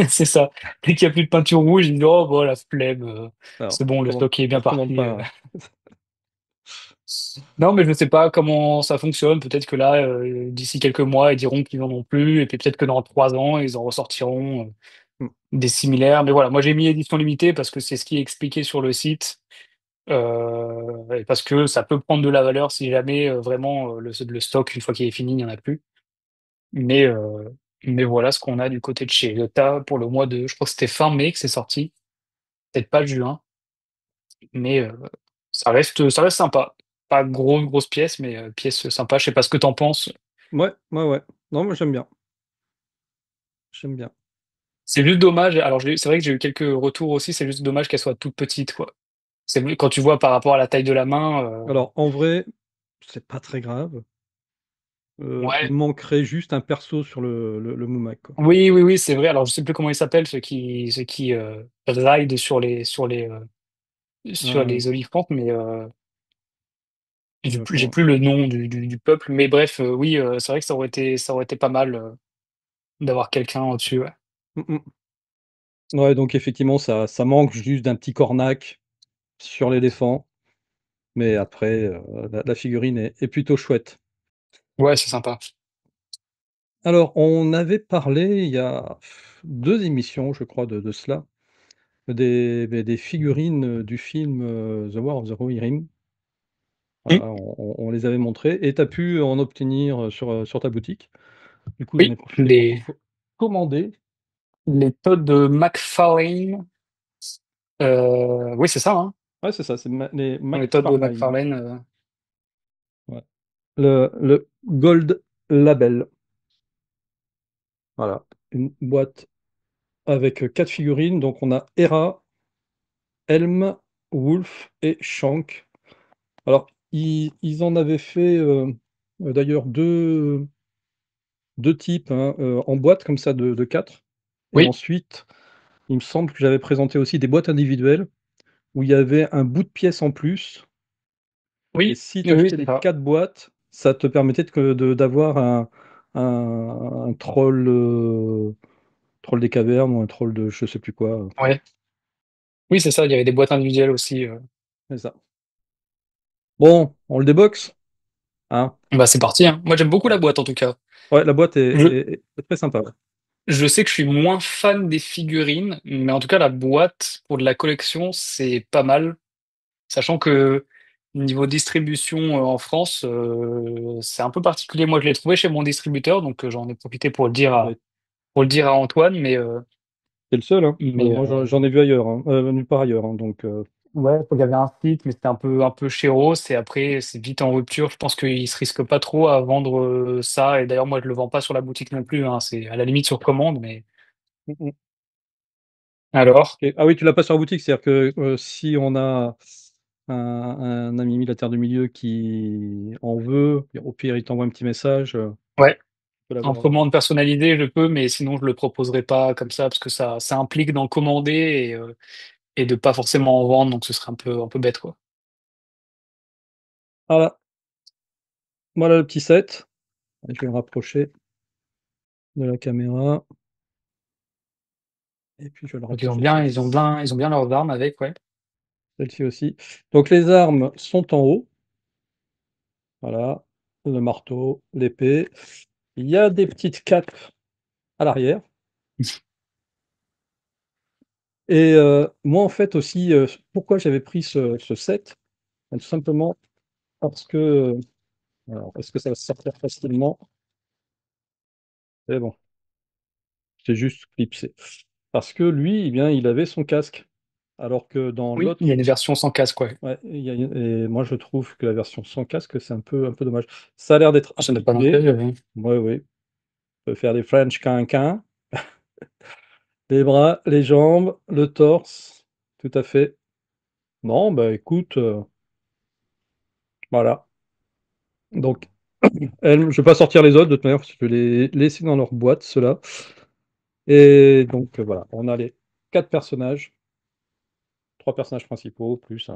C'est ça. Dès qu'il y a plus de peinture rouge, ils disent: «Oh bon, la flemme, Alors c'est bon, je le commande stock est je bien recommande parti». pas, hein. Non, mais je sais pas comment ça fonctionne. Peut-être que là, d'ici quelques mois, ils diront qu'ils en ont plus et puis peut-être que dans 3 ans, ils en ressortiront, Mmh. des similaires. Mais voilà, moi j'ai mis édition limitée parce que c'est ce qui est expliqué sur le site, et parce que ça peut prendre de la valeur si jamais, vraiment, le stock, une fois qu'il est fini, il n'y en a plus. Mais voilà ce qu'on a du côté de chez Yotta pour le mois de, je crois que c'était fin mai que c'est sorti, peut-être pas juin, mais ça reste sympa. Pas grosse pièce, mais pièce sympa. Je sais pas ce que tu en penses? Ouais, ouais, ouais. Non, moi j'aime bien, j'aime bien. C'est juste dommage, alors c'est vrai que j'ai eu quelques retours aussi, c'est juste dommage qu'elle soit toute petite, quoi. C'est quand tu vois par rapport à la taille de la main, Alors en vrai, c'est pas très grave, il ouais. manquerait juste un perso sur le Moumak, quoi. Oui, oui, oui, c'est vrai. Alors je sais plus comment ils s'appellent, ceux qui ride sur les Heu, olifantes, mais j'ai comment plus le nom du peuple, mais bref, oui, c'est vrai que ça aurait été pas mal, d'avoir quelqu'un au-dessus, ouais. mmh mh. Ouais, donc effectivement, ça manque juste d'un petit cornac sur l'éléphant, mais après, la figurine est plutôt chouette. Ouais, c'est sympa. Alors, on avait parlé il y a 2 émissions, je crois, de cela, des figurines, du film, The War of the Rohirrim. Mmh. Voilà, on les avait montrées et tu as pu en obtenir, sur ta boutique. Du coup, j'en ai Oui, profité pour les commander. Todd McFarlane, oui, c'est ça, hein? Ouais, c'est ça, c'est les Les Todd McFarlane. McFarlane, Ouais. Le Gold Label. Voilà, une boîte avec, 4 figurines, donc on a Hera, Helm, Wolf et Shank. Alors, ils en avaient fait, d'ailleurs 2 types, hein, en boîte comme ça de 4 et oui, ensuite, il me semble que j'avais présenté aussi des boîtes individuelles où il y avait un bout de pièce en plus et oui, si tu oui, oui, achetais c'est les ça. 4 boîtes, ça te permettait d'avoir un troll, troll des cavernes ou un troll de je sais plus quoi, enfin, Ouais. Oui, c'est ça, il y avait des boîtes individuelles aussi, c'est ça. Bon, on le déboxe, hein? bah, c'est parti, hein. Moi, j'aime beaucoup la Ouais. boîte, en tout cas. Ouais, la boîte Je est très sympa, ouais. je sais que je suis moins fan des figurines, mais en tout cas, la boîte, pour de la collection, c'est pas mal. Sachant que niveau distribution, en France, c'est un peu particulier. Moi, je l'ai trouvé chez mon distributeur, donc j'en ai profité Ouais, pour le dire à Antoine, tu le seul, hein. mais Moi, j'en ai vu ailleurs, hein, nulle part ailleurs, hein, donc ouais, il y avait un site, mais c'était un peu chéros et après, c'est vite en rupture. Je pense qu'ils se risquent pas trop à vendre, ça et d'ailleurs, moi, je le vends pas sur la boutique non plus, hein. C'est à la limite sur commande, mais mmh mh. alors? OK. Ah oui, tu l'as pas sur la boutique, c'est-à-dire que, si on a un ami militaire du milieu qui en veut, au pire, il t'envoie un petit message, Ouais, tu peux en l'avoir. commande personnalisée, je peux, mais sinon, je le proposerai pas comme ça parce que ça implique d'en commander et de pas forcément en vendre, donc ce serait un peu bête, quoi. Voilà, voilà le petit set. Je vais me rapprocher de la caméra et puis je vais le Donc rattacher sur ils ont bien leurs armes avec, ouais. celle-ci aussi. Donc les armes sont en haut, voilà, le marteau, l'épée. Il y a des petites capes à l'arrière et moi, en fait, aussi, pourquoi j'avais pris ce set? Tout simplement parce que, alors est-ce que ça va se sortir facilement? C'est bon, c'est juste clipsé. Parce que lui, eh bien, il avait son casque, alors que dans Oui, il y a l'autre, une version sans casque, ouais. ouais, il y a et moi je trouve que la version sans casque, c'est un peu dommage. Ça a l'air d'être Ça n'a pas articulé. d'intérêt, ouais. Ouais, oui, on peut faire des French cancan, les bras, les jambes, le torse, tout à fait. Non, bah, écoute, voilà. Donc elle je vais pas sortir les autres de toute manière, parce que je vais les laisser dans leur boîte, ceux-là et donc voilà, on a les 4 personnages, 3 personnages principaux plus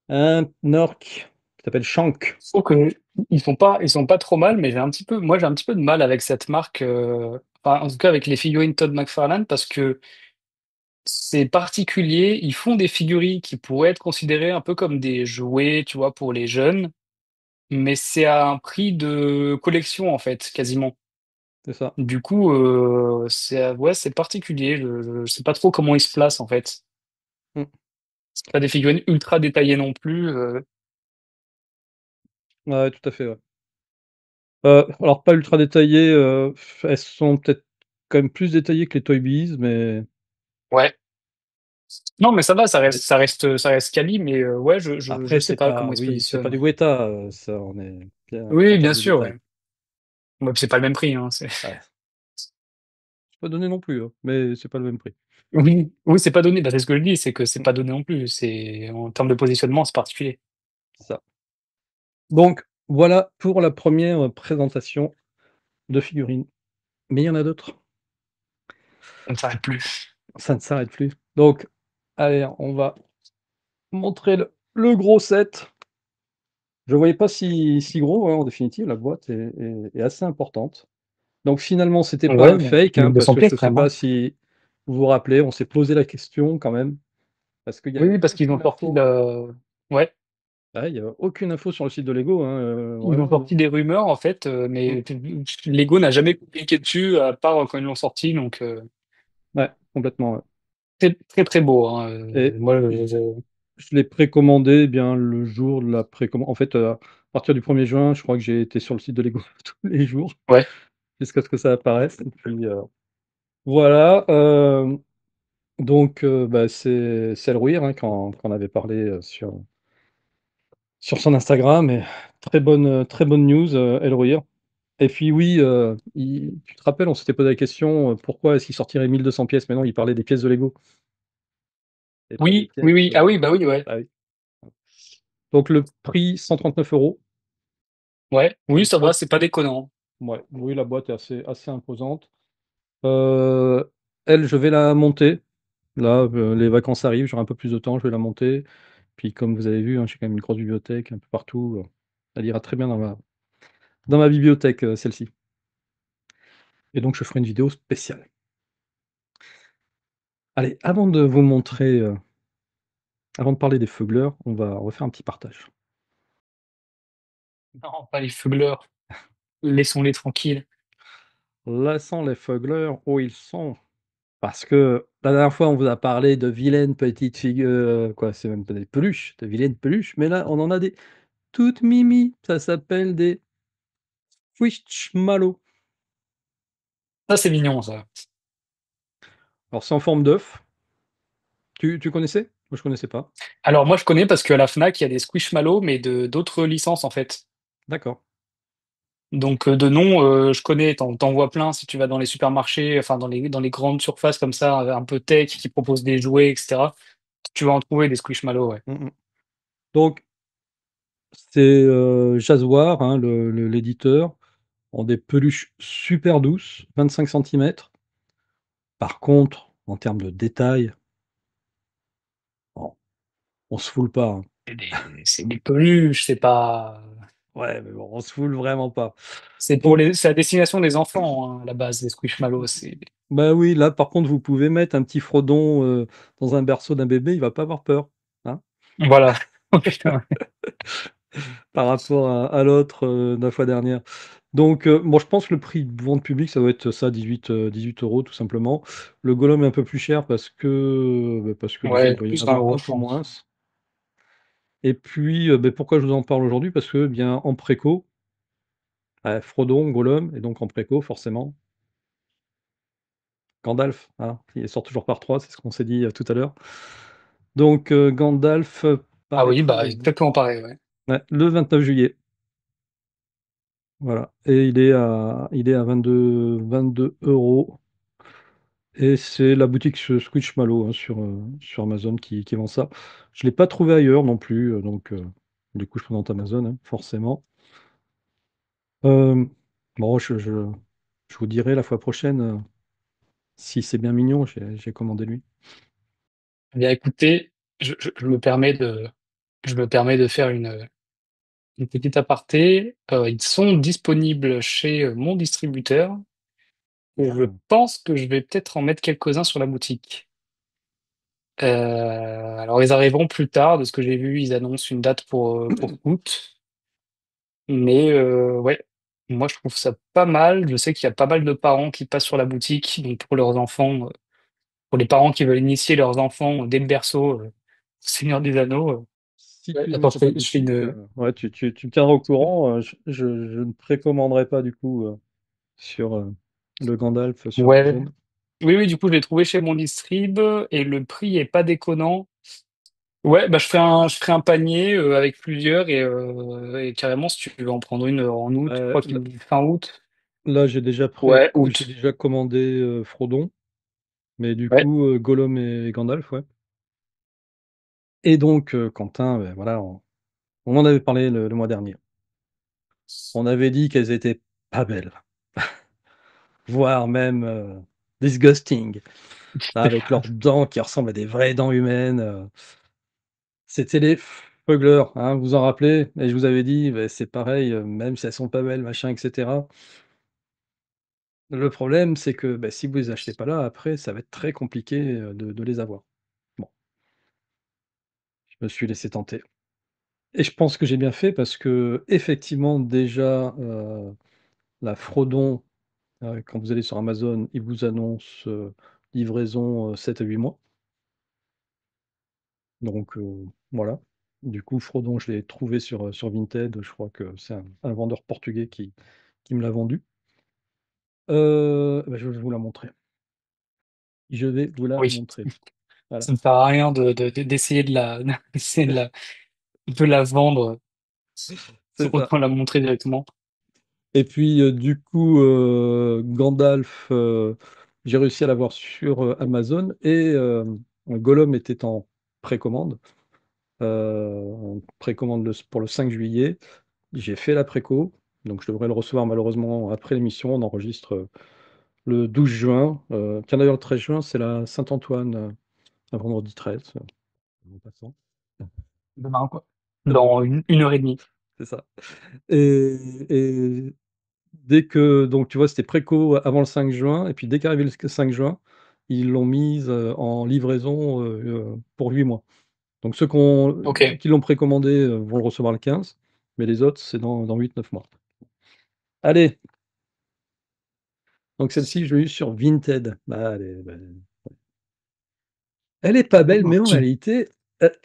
un orc qui s'appelle Shank. Je trouve que ils sont pas trop mal, mais j'ai un petit peu de mal avec cette marque, enfin, en tout cas avec les figurines Todd McFarlane parce que c'est particulier. Ils font des figurines qui pourraient être considérées un peu comme des jouets, tu vois, pour les jeunes, mais c'est à un prix de collection, en fait, quasiment. C'est ça. Du coup, ouais, c'est particulier. Je sais pas trop comment ils se placent, en fait. Mmh. C'est pas des figurines ultra détaillées non plus. Ouais, tout à fait, ouais. Alors pas ultra détaillées, elles sont peut-être quand même plus détaillées que les Toy Biz, mais Ouais. Non, mais ça va, mais ça reste quali, mais ouais, je après sais c'est pas pas comment ils se oui, c'est pas positionnent, du ouais. Weta, ça on est bien en Oui, termes bien de sûr, détail. ouais. Ouais, puis c'est pas le même prix, hein. Ouais, c'est pas donné non plus, hein, mais c'est pas le même prix. Oui, oui, c'est pas donné. Bah, c'est ce que je dis, c'est que c'est Mmh, pas donné non plus. C'est en termes de positionnement, c'est particulier. c'est ça. Donc voilà pour la première présentation de figurines, mais il y en a d'autres, On ne s'arrête plus. ça ne s'arrête plus. Donc allez, on va montrer le gros set. Je ne voyais pas si gros, hein, en définitive, la boîte est assez importante. Donc finalement, c'était pas Ouais, un fake, il y a hein, parce 200 que je pièces ne quand sais même, pas hein. si vous vous rappelez, on s'est posé la question quand même, parce qu'il y Oui, avait oui, pas parce qu'ils beaucoup ont sorti d'infos. le. Ouais. Ah, il y a aucune info sur le site de Lego, hein, Ils ont vraiment, sorti des rumeurs en fait, mmh. mais Lego n'a jamais communiqué dessus à part quand ils l'ont sorti, donc Ouais, complètement, ouais. très très très beau, hein. Et Moi, je l'ai précommandé, eh bien, le jour de la précommande. En fait, à partir du 1er juin, je crois que j'ai été sur le site de Lego tous les jours ouais. jusqu'à ce que ça apparaisse et puis, voilà, donc bah, c'est Elrouir, hein, qu'en avait parlé, sur son Instagram et très bonne news, Elrouir. Et puis oui, il tu te rappelles, on s'était posé la question, pourquoi est-ce qu'il sortirait 1 200 pièces? Mais non, il parlait des pièces de Lego et pas des Oui, pièces, oui, oui. Ah oui, bah oui, ouais. bah oui. Donc le prix 139 €. Ouais, oui, La ça va, boîte c'est pas déconnant. Ouais, oui, la boîte est assez imposante. Heu, Elle, je vais la monter. Là, les vacances arrivent, j'aurai un peu plus de temps, je vais la monter. Puis comme vous avez vu, hein, j'ai quand même une grosse bibliothèque un peu partout, elle ira très bien dans ma bibliothèque, celle-ci. Et donc je ferai une vidéo spéciale. Allez, avant de parler des feugleurs, on va faire un petit partage. Non, pas les feugleurs. Laissons-les tranquilles. Laissons les feugleurs où ils sont. Parce que la dernière fois, on vous a parlé de vilaines petites quoi, c'est même pas des peluches, de vilaines peluches, mais là, on en a des toutes mimi. Ça s'appelle des Squishmallows. Ça, c'est mignon, ça. Alors c'est en forme d'œuf. Tu connaissais? Moi, je connaissais pas. Alors moi, je connais parce qu'à la Fnac, il y a des Squishmallows, mais de d'autres licences, en fait. D'accord. Donc de nom, je connais, t'en vois plein si tu vas dans les supermarchés, enfin dans les grandes surfaces comme ça, un peu tech, qui proposent des jouets, etc. Tu vas en trouver des Squishmallows, ouais. Mmh mh. Donc c'est, Jazzwares, hein, l'éditeur, ont des peluches super douces, 25 centimètres. Par contre, en termes de détail, on se foule pas, hein. C'est des peluches, c'est pas. Ouais, mais bon, on se foule vraiment pas. Donc C'est à destination des enfants, hein, à la base, les Squishmallows. bah, oui, là, par contre, vous pouvez mettre un petit Frodon, dans un berceau d'un bébé, il va pas avoir peur, hein, Voilà. Oh putain. par rapport à l'autre, de la fois dernière. Donc bon, je pense que le prix de vente publique, ça doit être ça, 18 € tout simplement. Le Golem est un peu plus cher parce que déjà, il Ouais, doit y en plus 20 avoir euros, un je peu pense. moins. Et puis, pourquoi je vous en parle aujourd'hui? Parce que, bien, en préco, Frodon, Golem et donc en préco, forcément, Gandalf, hein, il sort toujours par 3, c'est ce qu'on s'est dit, tout à l'heure. Donc Gandalf, Ah oui, paraît-il, bah exactement pareil, ouais. ouais, le 29 juillet, voilà, et il est à 22 € et c'est la boutique Squishmallow, hein, sur Amazon qui vend ça. Je l'ai pas trouvé ailleurs non plus, donc du coup, je présente Amazon, hein, forcément. Hem, bon, je vous dirai la fois prochaine, si c'est bien mignon, j'ai commandé lui. Eh bien écoutez, je me permets de faire une petite aparté. Ils sont disponibles chez, mon distributeur et je Ah. pense que je vais peut-être en mettre quelques-uns sur la boutique. Alors ils arriveront plus tard, de ce que j'ai vu, ils annoncent une date pour août. Mais ouais, moi je trouve ça pas mal. Je sais qu'il y a pas mal de parents qui passent sur la boutique, donc pour leurs enfants, pour les parents qui veulent initier leurs enfants dès le berceau, au Seigneur des Anneaux. Si Ouais, tu les mets attends, sur ta je fais boutique, une. ouais, tu me tiendras au courant, je ne précommanderai pas du coup, sur, le Gandalf sur Ouais. Amazon. Oui, oui, du coup, je l'ai trouvé chez mon distrib et le prix est pas déconnant. Ouais, bah je ferai un panier avec plusieurs et carrément, si tu veux en prendre une en août, je crois qu'il Là me dit fin août. là, Ouais, j'ai août. déjà commandé, Frodon, mais du Ouais. coup, Gollum et Gandalf, ouais. Et donc Quentin, voilà, on en avait parlé le mois dernier. On avait dit qu'elles étaient pas belles, voire même, disgusting, avec leurs dents qui ressemblent à des vraies dents humaines, c'était les Feugleurs, hein, vous vous en rappelez? Et je vous avais dit, c'est pareil, même si elles sont pas belles, machin et cetera. Le problème, c'est que, si vous les achetez pas là, après, ça va être très compliqué, de les avoir. Bon, je me suis laissé tenter. Et je pense que j'ai bien fait parce que effectivement déjà, la Frodon, quand vous allez sur Amazon, ils vous annoncent, livraison, 7 à 8 mois. Donc voilà. Du coup, Frodon, je l'ai trouvé sur Vinted. Je crois que c'est un vendeur portugais qui me l'a vendu. Bah, je vais vous la montrer. Je vais vous la Oui, montrer. Voilà, ça ne sert à rien d'essayer d'essayer de la vendre, c'est ça. autant la montrer directement. Et puis, du coup, Gandalf, j'ai réussi à l'avoir sur Amazon et Gollum était en précommande. En précommande pour le 5 juillet. J'ai fait la préco, donc je devrais le recevoir malheureusement après l'émission. On enregistre le 12 juin. Tiens, d'ailleurs, le 13 juin, c'est la Saint-Antoine, un vendredi 13. En passant. Demain, quoi. Demain, Dans une heure et demie. c'est ça. Et dès que, donc tu vois, c'était préco avant le 5 juin, et puis dès qu'arrivé le 5 juin, ils l'ont mise en livraison pour 8 mois. Donc ceux Ok. qui l'ont précommandé vont le recevoir le 15, mais les autres, c'est dans 8-9 mois. Allez, donc celle-ci, je l'ai eue sur Vinted. Bah, elle est pas belle, mais en Tu- réalité,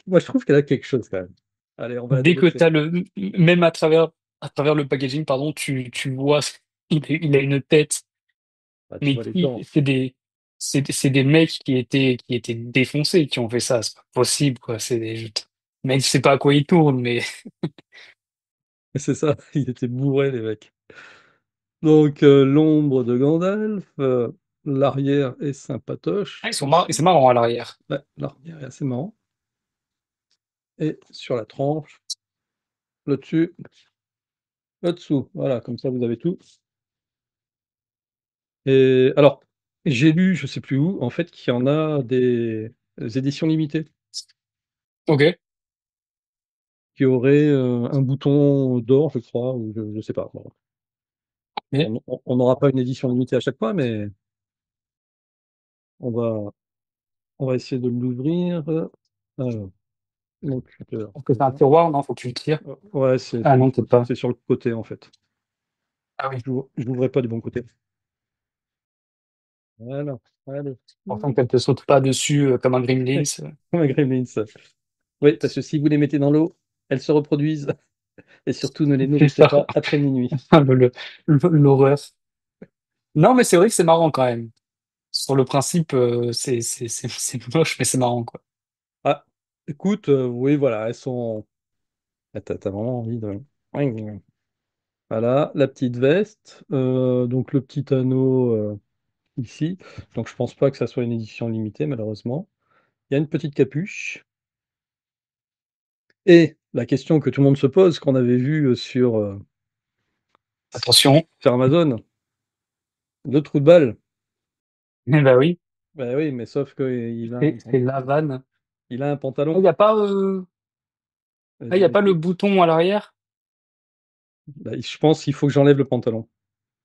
moi je trouve qu'elle a quelque chose quand même. Allez, on va la Dès que démontrer. tu as même à travers le packaging, pardon, tu vois, il a une tête, Ah, tu mais vois les dents. c'est des mecs qui étaient défoncés qui ont fait ça. C'est pas possible, quoi. Mec, je sais pas à quoi ils tournent, mais C'est ça, ils étaient bourrés les mecs. Donc l'ombre de Gandalf, l'arrière est ah, sympatoche c'est aussi. marrant à l'arrière. Ouais, l'arrière est assez marrant. Et sur la tranche, le dessus, le dessous. Voilà, comme ça vous avez tout. Et alors, j'ai lu, je sais plus où, en fait, qu'il y en a des éditions limitées Ok. qui auraient un bouton d'or, je crois, ou je sais pas. Bon, Mais, on n'aura pas une édition limitée à chaque fois, mais on va, on va essayer de l'ouvrir. Alors, donc, parce que c'est un tiroir, non? Faut que tu le tires. ouais, Ah non, peut-être pas. c'est sur le côté en fait. Ah oui. Je l'ouvrais pas du bon côté. Voilà, allez. Pourtant qu'elle te saute pas dessus comme un Gremlins. Comme un gremlins. Oui, parce que si vous les mettez dans l'eau, elles se reproduisent. Et surtout, ne les C'est nourrissez ça. pas après minuit. L'horreur. Non, mais c'est vrai que c'est marrant quand même. Sur le principe, c'est moche, mais c'est marrant, quoi. Ah, écoute, oui, voilà, elles sont. Ah, t'as vraiment envie de. Voilà, la petite veste, donc le petit anneau ici. Donc je pense pas que ça soit une édition limitée, malheureusement. Il y a une petite capuche. Et la question que tout le monde se pose, qu'on avait vue Attention. sur Amazon, le trou de balle. Eh ben oui, Ben oui, mais sauf qu'il c'est la vanne. il a un Il pantalon. n'y a pas, Vas-y, y a pas le vas-y. bouton à l'arrière? Ben, je pense qu'il faut que j'enlève le pantalon.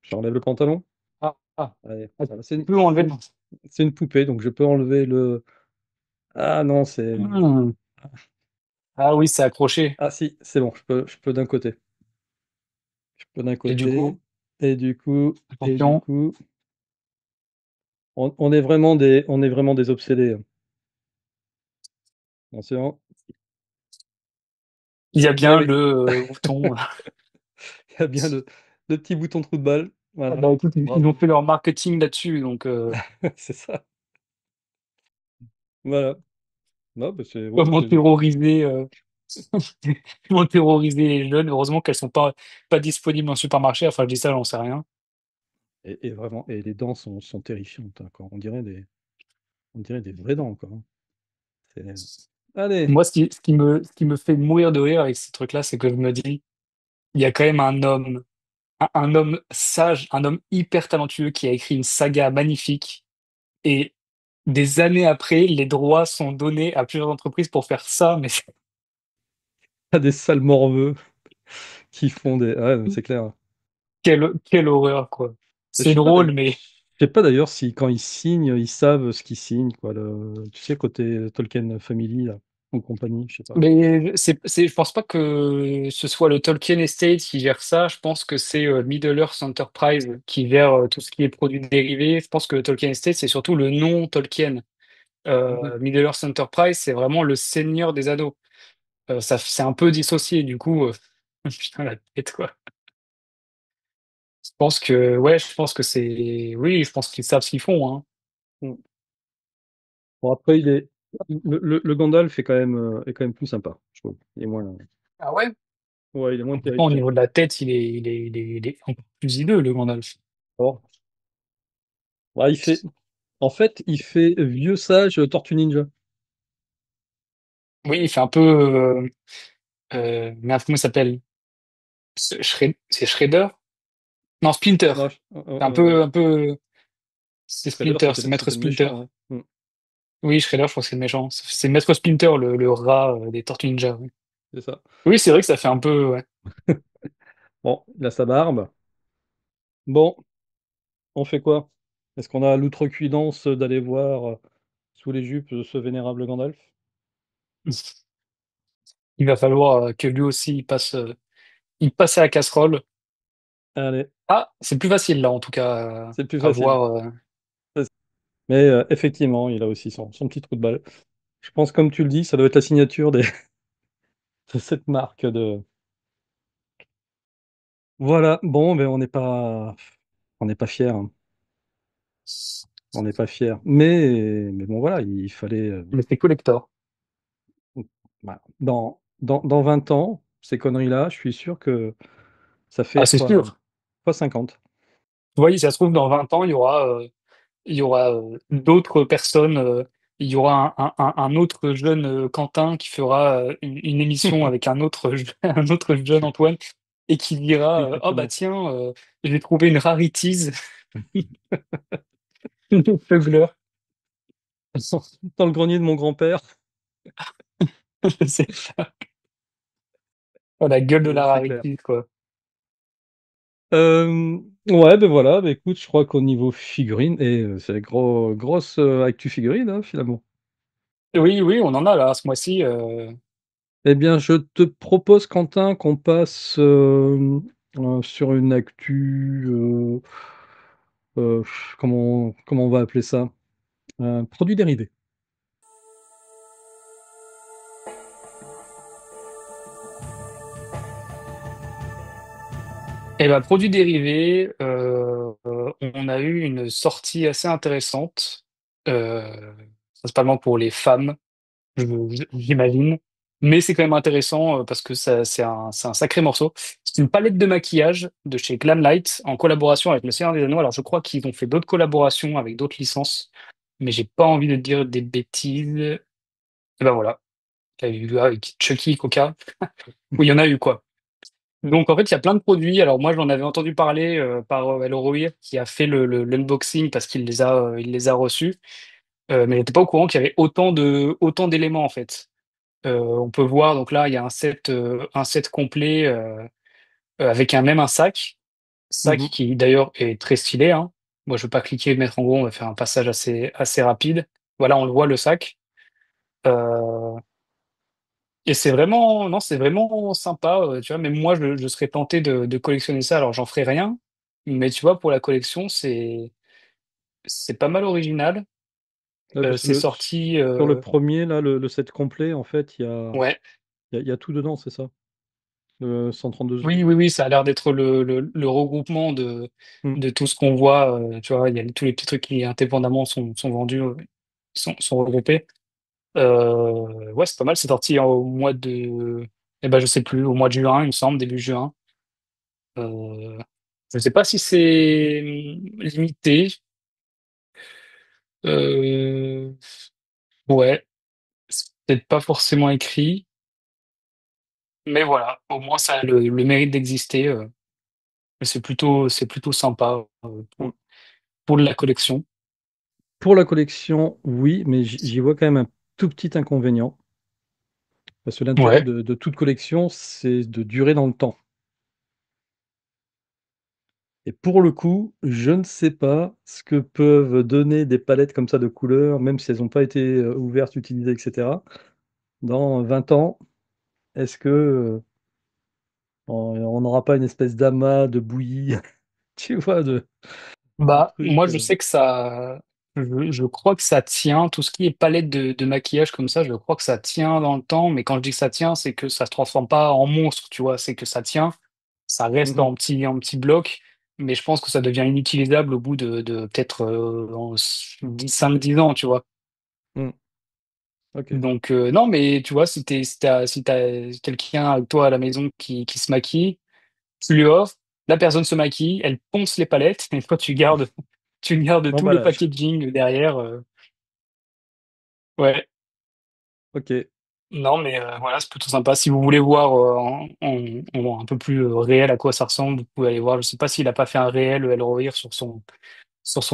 J'enlève le pantalon. Ah, ah. Allez, Ah, voilà, tu peux enlever le... c'est une poupée, donc je peux enlever le. Ah non, c'est. Hmm. Ah oui, c'est accroché. Ah si, c'est bon, je peux d'un côté. Je peux d'un Et du côté. coup, Et du coup, et du attention, coup, on est vraiment des obsédés, hein. Attention. il y a Eh bien oui, le bouton. il y a bien le petit bouton trou de balle. Ah Voilà. bah écoute, ils ont Bravo. fait leur marketing là-dessus, donc C'est ça. Voilà. Non, bah c'est ouais, comment terroriser, comment terroriser les jeunes. Heureusement qu'elles sont pas disponibles en supermarché. Enfin, je dis ça, j'en sais rien. et vraiment, et les dents sont terrifiantes, hein, quoi. On dirait des vraies dents, quoi, hein. C'est- Allez, Moi, ce qui me fait mourir de rire avec ces trucs-là, c'est que je me dis, il y a quand même un homme, un homme sage, un homme hyper talentueux qui a écrit une saga magnifique. Et des années après, les droits sont donnés à plusieurs entreprises pour faire ça. Mais t'as des sales morveux qui font des. Ouais, c'est clair. quelle horreur, quoi. Je C'est sais pas drôle, d'ailleurs. mais Je sais pas d'ailleurs si quand ils signent, ils savent ce qu'ils signent, quoi. Tu sais, côté Tolkien Family, là. ou compagnie, je sais pas. Mais je pense pas que ce soit le Tolkien Estate qui gère ça. Je pense que c'est Middle-earth Enterprise qui gère tout ce qui est produits dérivés. Je pense que le Tolkien Estate, c'est surtout le nom Tolkien. Mhm. Middle-earth Enterprise, c'est vraiment le Seigneur des Anneaux. Ça, c'est un peu dissocié, du coup. Putain, la tête, quoi. Je pense que c'est. Oui, je pense qu'ils savent ce qu'ils font, hein. Mm. Bon, après, le Gandalf est quand même plus sympa, je trouve. Il est moins, Ah ouais? ouais, il est moins Pourtant, au terrifiant. niveau de la tête, il est encore plus hideux, le Gandalf. Alors, ouais, en fait, il fait vieux sage Tortue Ninja. Oui, il fait un peu. Merde, comment il s'appelle? C'est Shredder? Non, Splinter. Non, C'est un peu. C'est Shredder, Splinter, c'est Maître c'était le Splinter. méchant, ouais. Mm. Oui, Shredder, je crois que c'est le méchant. C'est Maître Splinter, le rat des Tortues Ninja. Oui, C'est ça. oui, c'est vrai que ça fait un peu. Ouais. Bon, il a sa barbe. Bon, on fait quoi? Est-ce qu'on a l'outrecuidance d'aller voir sous les jupes ce vénérable Gandalf? Il va falloir que lui aussi il passe à la casserole. Allez, Ah, c'est plus facile là, en tout cas, c'est plus à facile. voir. Mais effectivement, il a aussi son petit trou de balle. Je pense, comme tu le dis, ça doit être la signature de cette marque de. Voilà, bon, ben on n'est pas fiers, hein. On n'est pas fiers. Mais bon, voilà, il fallait. Mais c'est collector. Voilà. Dans 20 ans, ces conneries-là, je suis sûr que ça Ah, fait c'est sûr. fois 50. Vous voyez, si ça se trouve, dans 20 ans, il y aura d'autres personnes. Il y aura un autre jeune Quentin qui fera une émission avec un autre, un autre jeune Antoine et qui dira oh bah Exactement. tiens, j'ai trouvé une rarities, une Feugler. Dans le grenier de mon grand-père. C'est ça. Oh, la gueule de la C'est clair. rarities, quoi. Ouais, ben voilà, ben écoute, je crois qu'au niveau figurine, et c'est la grosse actu figurine, hein, finalement. Oui, oui, on en a là ce mois-ci. Eh bien, je te propose, Quentin, qu'on passe sur une actu. Comment on va appeler ça? Produit dérivé. Et ben, produits dérivés, on a eu une sortie assez intéressante, euh, principalement pour les femmes, j'imagine. Mais c'est quand même intéressant parce que c'est un sacré morceau. C'est une palette de maquillage de chez Glamlight en collaboration avec le Seigneur des Anneaux. Alors je crois qu'ils ont fait d'autres collaborations avec d'autres licences, mais j'ai pas envie de dire des bêtises. Et ben voilà, il y a eu avec Chucky, Coca. Oui, il y en a eu quoi. Donc en fait, il y a plein de produits. Alors moi, j'en avais entendu parler par Elroy qui a fait l'unboxing parce il les a reçus. Mais il n'était pas au courant qu'il y avait autant d'éléments en fait. On peut voir, donc là, il y a un set complet avec même un sac Mhm. qui d'ailleurs est très stylé, hein. Moi, je ne veux pas cliquer, mettre en gros, on va faire un passage assez rapide. Voilà, on le voit le sac. Euh, et c'est vraiment, non, c'est vraiment sympa, tu vois. Même moi, je serais tenté de collectionner ça. Alors, j'en ferai rien, mais tu vois, pour la collection, c'est pas mal original. Ouais, parce que C'est sorti, sur le premier, là, le set complet, en fait, ouais. il y a tout dedans, c'est ça? Le 132. Oui, oui, oui, ça a l'air d'être le regroupement Mm. de tout ce qu'on voit. Tu vois, il y a tous les petits trucs qui indépendamment sont vendus, sont regroupés. Ouais, c'est pas mal. C'est sorti au mois de, eh ben, je sais plus, au mois de juin, il me semble, début juin. Euh, je sais pas si c'est limité. Euh, ouais, c'est peut-être pas forcément écrit, mais voilà, au moins ça a le mérite d'exister. C'est plutôt sympa Mm. pour la collection. Pour la collection, oui, mais j'y vois quand même un tout petit inconvénient. Parce que l'intérêt Ouais. de toute collection, c'est de durer dans le temps. Et pour le coup, je ne sais pas ce que peuvent donner des palettes comme ça de couleurs, même si elles n'ont pas été ouvertes, utilisées, etc. dans 20 ans, est-ce que on n'aura pas une espèce d'amas de bouillie, tu vois, de Bah, moi, trucs je sais que ça, je crois que ça tient, tout ce qui est palette de maquillage comme ça, je crois que ça tient dans le temps, mais quand je dis que ça tient, c'est que ça se transforme pas en monstre, tu vois, c'est que ça tient, ça reste Mhm. en petit bloc, mais je pense que ça devient inutilisable au bout de peut-être 5-10 ans, tu vois. Mm. Ok. Donc, non, mais tu vois, si t'as quelqu'un avec toi à la maison qui se maquille, tu lui offres, la personne se maquille, elle ponce les palettes, et toi, tu gardes tout le L'emballage. packaging derrière. Ouais, Ok. non, mais voilà, c'est plutôt sympa. Si vous voulez voir un peu plus réel à quoi ça ressemble, vous pouvez aller voir. Je sais pas s'il a pas fait un réel Elrohir sur son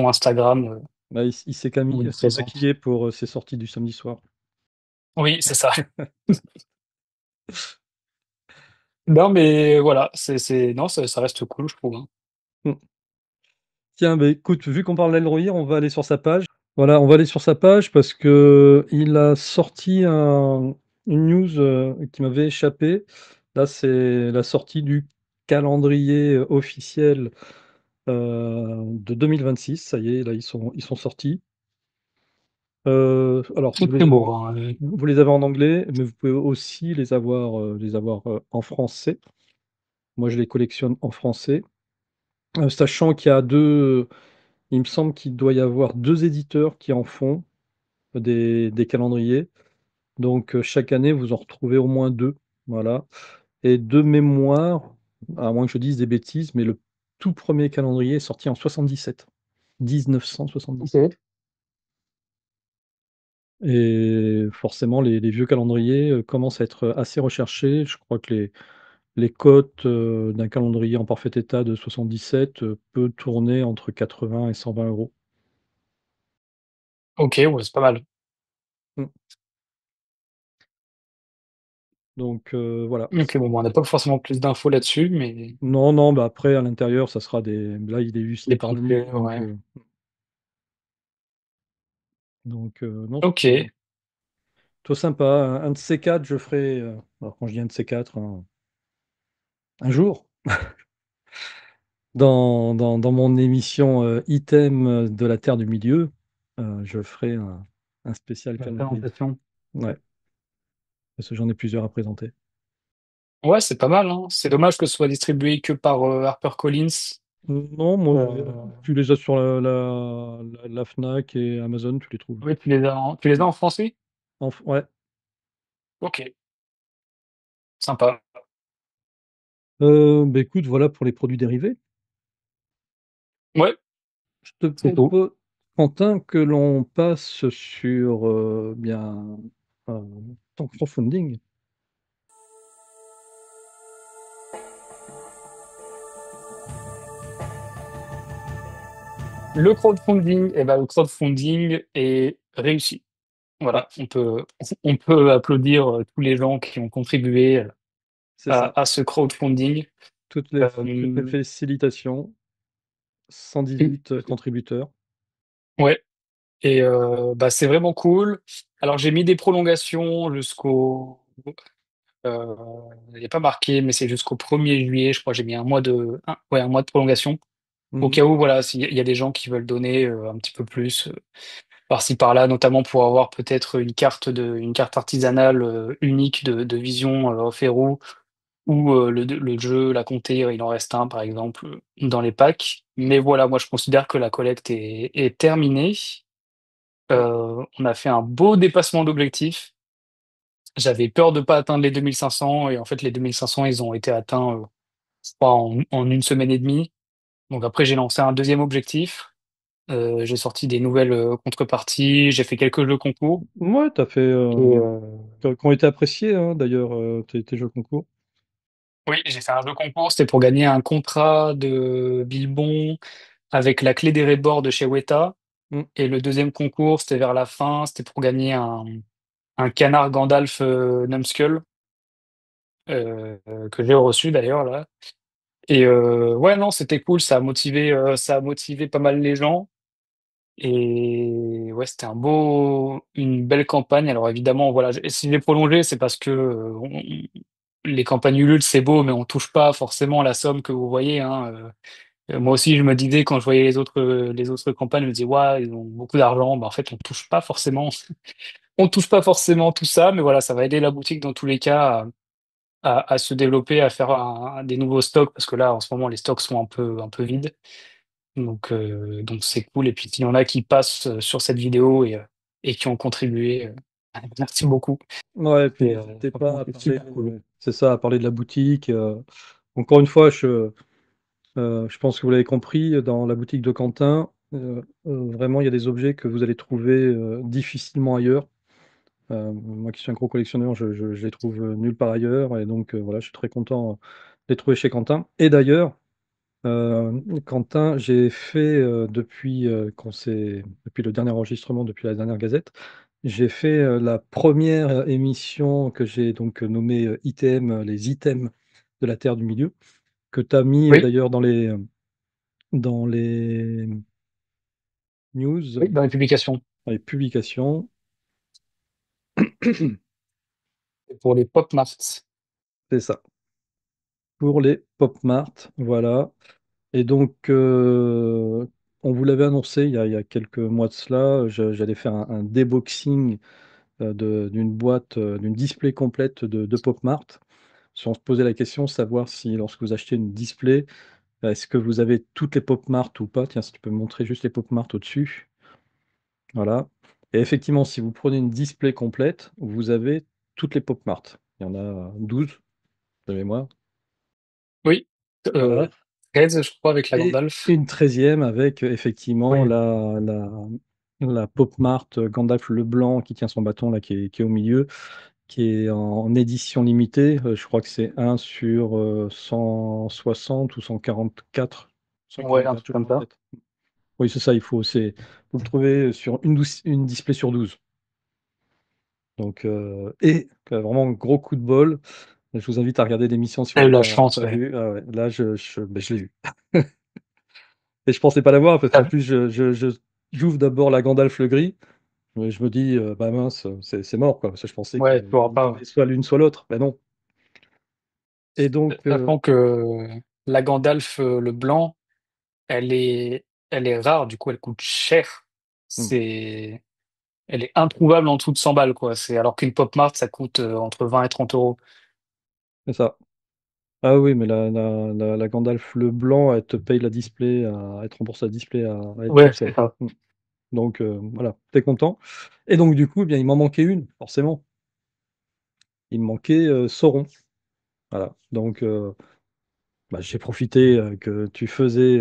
Instagram, Bah, il s'est où il présente. maquillé pour ses sorties du samedi soir. Oui, c'est ça. Non, mais voilà, non, ça reste cool, je trouve, hein. Mm. Tiens, bah, écoute, vu qu'on parle d'Elrohir, on va aller sur sa page. Voilà, on va aller sur sa page parce que il a sorti une news qui m'avait échappé. Là, c'est la sortie du calendrier officiel de 2026. Ça y est, là, ils sont sortis. Alors, Très très beau, hein. vous les avez en anglais, mais vous pouvez aussi les avoir en français. Moi, je les collectionne en français. Sachant qu'il y a il me semble qu'il doit y avoir deux éditeurs qui en font des calendriers. Donc, chaque année, vous en retrouvez au moins deux. Voilà. Et de mémoire, à moins que je dise des bêtises, mais le tout premier calendrier est sorti en 77. 1977. Ok. Et forcément, les vieux calendriers commencent à être assez recherchés. Je crois que les cotes d'un calendrier en parfait état de 77 peut tourner entre 80 et 120 euros. Ok, ouais, c'est pas mal. Mm. Donc voilà. Ok, bon, on n'a pas forcément plus d'infos là-dessus, mais Non, non, bah après, à l'intérieur, ça sera des. Là, il est illustré des par lui. papiers, ouais. Non, c'est Ok. plutôt sympa. Un de ces quatre, je ferai. Alors, quand je dis un de ces quatre, un jour, dans mon émission Item de la Terre du Milieu, je ferai un spécial La calendrier. présentation. Ouais, parce que j'en ai plusieurs à présenter. Ouais, c'est pas mal, hein. C'est dommage que ce soit distribué que par HarperCollins. Non, moi, Euh, tu les as sur la Fnac et Amazon, tu les trouves. Oui, tu les as en français? Ouais. Ok, sympa. Bah, écoute, voilà pour les produits dérivés. Ouais, Je te c'est tout. propose, Quentin, que l'on passe sur bien euh, ton crowdfunding. Le crowdfunding est réussi. Ah, Voilà, on peut applaudir tous les gens qui ont contribué c'est ça. à ce crowdfunding. Toutes les Euh, félicitations. et- 118 contributeurs. ouais, et bah, c'est vraiment cool. Alors j'ai mis des prolongations jusqu'au. Euh, il n'est pas marqué, mais c'est jusqu'au 1er juillet, je crois. J'ai mis un mois de prolongation. Au Mhm. cas où, voilà, s'il y a des gens qui veulent donner un petit peu plus par-ci par-là, notamment pour avoir peut-être une carte artisanale unique de Vision Ferrou, ou le jeu, la comté, il en reste un, par exemple, dans les packs. Mais voilà, moi, je considère que la collecte est terminée. On a fait un beau dépassement d'objectifs. J'avais peur de pas atteindre les 2500, et en fait, les 2500, ils ont été atteints, je crois, en une semaine et demie. Donc après, j'ai lancé un deuxième objectif. J'ai sorti des nouvelles contreparties, j'ai fait quelques jeux concours. Ouais, t'as fait. Et Qui ont été appréciés, hein, d'ailleurs, tes jeux concours. oui, j'ai fait un jeu concours, c'était pour gagner un contrat de Bilbon avec la clé des Rébors de chez Weta. Mm. Et le deuxième concours, c'était vers la fin, c'était pour gagner un canard Gandalf Numskull, que j'ai reçu d'ailleurs là. Et ouais, non, c'était cool, ça a motivé pas mal les gens. Et ouais, c'était une belle campagne. Alors évidemment, voilà, si j'ai prolongé, c'est parce que les campagnes Ulule, c'est beau, mais on touche pas forcément la somme que vous voyez, hein. Moi aussi, je me disais quand je voyais les autres campagnes, je me disais, ouais, ils ont beaucoup d'argent. Bah, en fait, on touche pas forcément tout ça, mais voilà, ça va aider la boutique dans tous les cas à se développer, à faire des nouveaux stocks, parce que là, en ce moment, les stocks sont un peu vides. Donc c'est cool. Et puis s'il y en a qui passent sur cette vidéo et qui ont contribué, merci beaucoup. Ouais, et puis n'hésitez pas à parler, c'est ça, à parler de la boutique. Encore une fois, je pense que vous l'avez compris, dans la boutique de Quentin, vraiment, il y a des objets que vous allez trouver difficilement ailleurs. Moi qui suis un gros collectionneur, je les trouve nulle part ailleurs. Et donc, voilà, je suis très content de les trouver chez Quentin. Et d'ailleurs, Quentin, j'ai fait depuis le dernier enregistrement, depuis la dernière gazette, j'ai fait la première émission que j'ai donc nommée ITM, les items de la Terre du Milieu, que tu as mis Oui, d'ailleurs dans les news, oui, dans les publications. dans les publications. Et pour les pop marts. C'est ça, pour les Pop Mart, voilà. Et donc, on vous l'avait annoncé il y a quelques mois de cela, j'allais faire un déboxing d'une boîte, d'une display complète de Pop Mart. Si on se posait la question, savoir si lorsque vous achetez une display, est-ce que vous avez toutes les Pop Mart ou pas? Tiens, si tu peux me montrer juste les Pop Mart au-dessus. Voilà. Et effectivement, si vous prenez une display complète, vous avez toutes les Pop Mart. Il y en a 12 de mémoire. Oui, Voilà. 13, je crois, avec la Et Gandalf. une 13e avec effectivement Oui, la Pop Mart Gandalf le Blanc qui tient son bâton là, qui est au milieu, qui est en édition limitée. Je crois que c'est un sur 160 ou 144. ouais, un 144, truc je crois comme en ça. tête. Oui, c'est ça, faut le trouver sur une display sur 12. Donc, vraiment gros coup de bol. Je vous invite à regarder l'émission si vous T'as eu l'avez la pas chance, ouais. vu. Ah ouais, là, je l'ai vu. Et je pensais pas l'avoir parce qu'en T'as- plus, j'ouvre d'abord la Gandalf le gris. Mais je me dis, bah mince, c'est mort, quoi. Parce que je pensais Ouais, tu auras qu'il pas. fallait soit l'une, soit l'autre. Mais non. Et donc, Sachant que la Gandalf le blanc, elle est, elle est rare, du coup, elle coûte cher. hmm, C'est, Elle est introuvable en dessous de 100 balles, quoi. Alors qu'une pop mart, ça coûte entre 20 et 30 euros. c'est ça. Ah oui, mais la Gandalf le blanc, elle te paye la display, elle te rembourse la display à elle Ouais, toute c'est seule. ça. Hmm. Donc, voilà, t'es content. Et donc, du coup, eh bien, il m'en manquait une, forcément. Il me manquait Sauron. Voilà. Donc, bah, j'ai profité que tu faisais,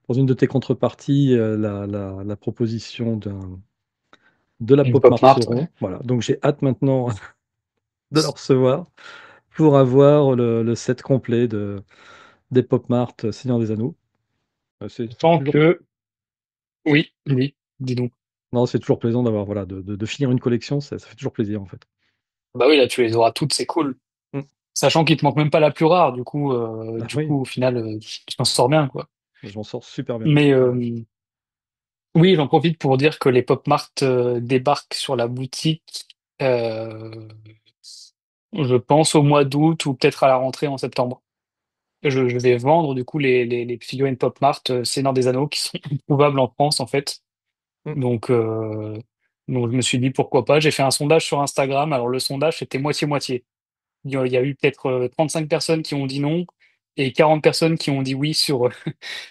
dans une de tes contreparties, la proposition de la Une Pop pop Mart mart, ouais. Sauron. Voilà. Donc, j'ai hâte maintenant de le recevoir pour avoir le set complet des Pop Mart Seigneur des Anneaux. C'est Tant toujours, que, oui, oui, dis donc. non, c'est toujours plaisant d'avoir, voilà, de finir une collection, ça fait toujours plaisir en fait. Bah oui, là, tu les auras toutes, c'est cool. Mm. Sachant qu'il te manque même pas la plus rare, Ah oui, au final, tu t'en sors bien, quoi. je m'en sors super bien. Mais oui, j'en profite pour dire que les Pop Mart débarquent sur la boutique, euh, je pense au mois d'août ou peut-être à la rentrée en septembre. Je vais vendre du coup les figurines Pop Mart Seigneur des Anneaux qui sont introuvables en France en fait. Mm. Donc, euh, donc je me suis dit pourquoi pas. J'ai fait un sondage sur Instagram. Alors le sondage c'était moitié-moitié. Il y a eu peut-être 35 personnes qui ont dit non et 40 personnes qui ont dit oui sur,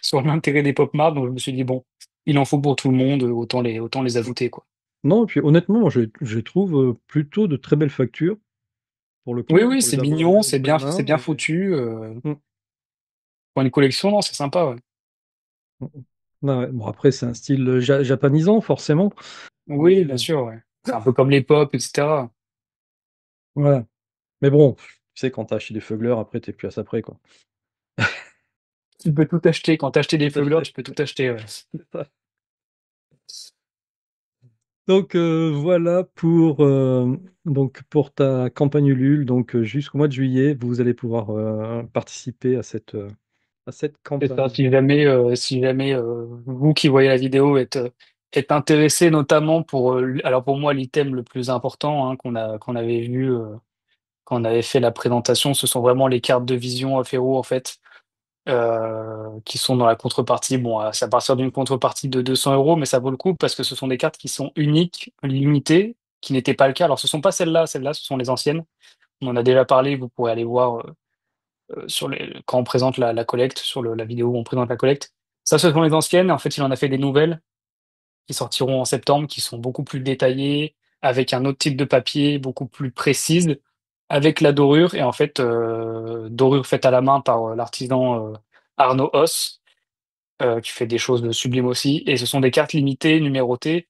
sur l'intérêt des Pop Mart. Donc je me suis dit bon, il en faut pour tout le monde, autant les ajouter quoi. Non, et puis honnêtement, moi, je trouve plutôt de très belles factures pour le Oui, coup, hein, oui, pour les c'est avoir mignon, vues entre les c'est mains. bien foutu. Mm. Pour une collection, non, c'est sympa, ouais. Mm. Ah ouais, bon, après, c'est un style japonisant, forcément. Mais, Oui, bien sûr, ouais. C'est un peu comme les pop, etc. voilà. Mais bon, tu sais, quand t'as acheté des feugleurs, après, t'es plus à ça près, quoi. Tu peux tout acheter. Quand t'as acheté des Tout feugleurs, acheter. tu peux tout acheter, ouais. C'est ça. Donc voilà pour ta campagne Ulule. Donc jusqu'au mois de juillet, vous allez pouvoir participer à cette C'est ça. campagne. Si jamais vous qui voyez la vidéo est intéressé notamment alors pour moi, l'item le plus important, hein, qu'on avait vu, quand on avait fait la présentation, ce sont vraiment les cartes de vision Féro, en fait, qui sont dans la contrepartie. Bon, c'est à partir d'une contrepartie de 200 €, mais ça vaut le coup parce que ce sont des cartes qui sont uniques, limitées, qui n'étaient pas le cas. Alors, ce sont pas celles-là, ce sont les anciennes. On en a déjà parlé, vous pourrez aller voir quand on présente la collecte, sur la vidéo où on présente la collecte. Ça, ce sont les anciennes. En fait, il en a fait des nouvelles qui sortiront en septembre, qui sont beaucoup plus détaillées, avec un autre type de papier, beaucoup plus précise, avec la dorure. Et en fait, dorure faite à la main par l'artisan Arnaud Os, qui fait des choses de sublimes aussi. Et ce sont des cartes limitées, numérotées,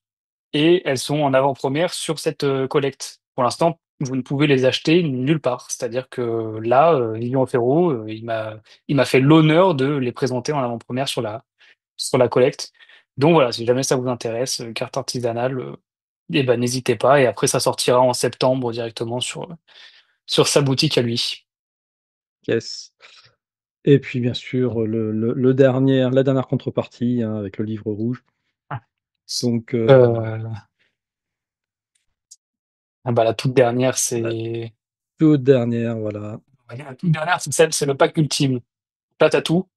et elles sont en avant-première sur cette collecte. Pour l'instant, vous ne pouvez les acheter nulle part. C'est-à-dire que là, Vivian Ferro, il m'a fait l'honneur de les présenter en avant-première sur la collecte. Donc voilà, si jamais ça vous intéresse, carte artisanale, eh ben, n'hésitez pas. Et après, ça sortira en septembre directement sur sa boutique à lui. Yes. Et puis bien sûr, la dernière contrepartie, hein, avec le livre rouge. Donc, Euh, Bah, la toute dernière, la c'est toute dernière, voilà, ouais, la toute dernière, c'est le pack ultime. Là, t'as tout.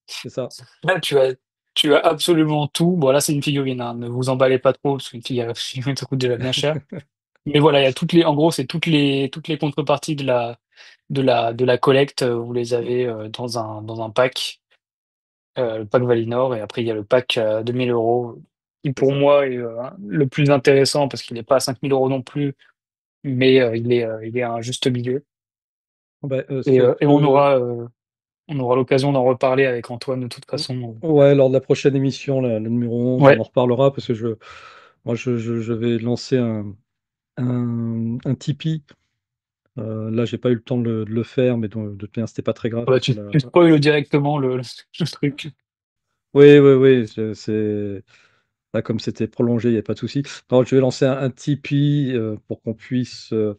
c'est ça. Là, tu as absolument tout. Bon, là, c'est une figurine, hein. Ne vous emballez pas trop, parce qu'une figurine, ça coûte déjà bien cher. Mais voilà, il y a en gros, c'est toutes les contreparties de la collecte. Vous les avez dans un pack, le pack Valinor. Et après, il y a le pack à 2 000 €, qui C'est pour ça. moi est le plus intéressant parce qu'il n'est pas à 5 000 € non plus, mais il est à un juste milieu. Bah, Et on aura l'occasion d'en reparler avec Antoine de toute façon. ouais, lors de la prochaine émission, le numéro 11, on Ouais, en reparlera parce que moi, je vais lancer un Tipeee. Là, j'ai pas eu le temps de le faire, mais de toute manière, c'était pas très grave ouais, parce que tu spoil directement le truc. oui, oui, oui, c'est là, comme c'était prolongé, il y a pas de souci. Non, je vais lancer un Tipeee, pour que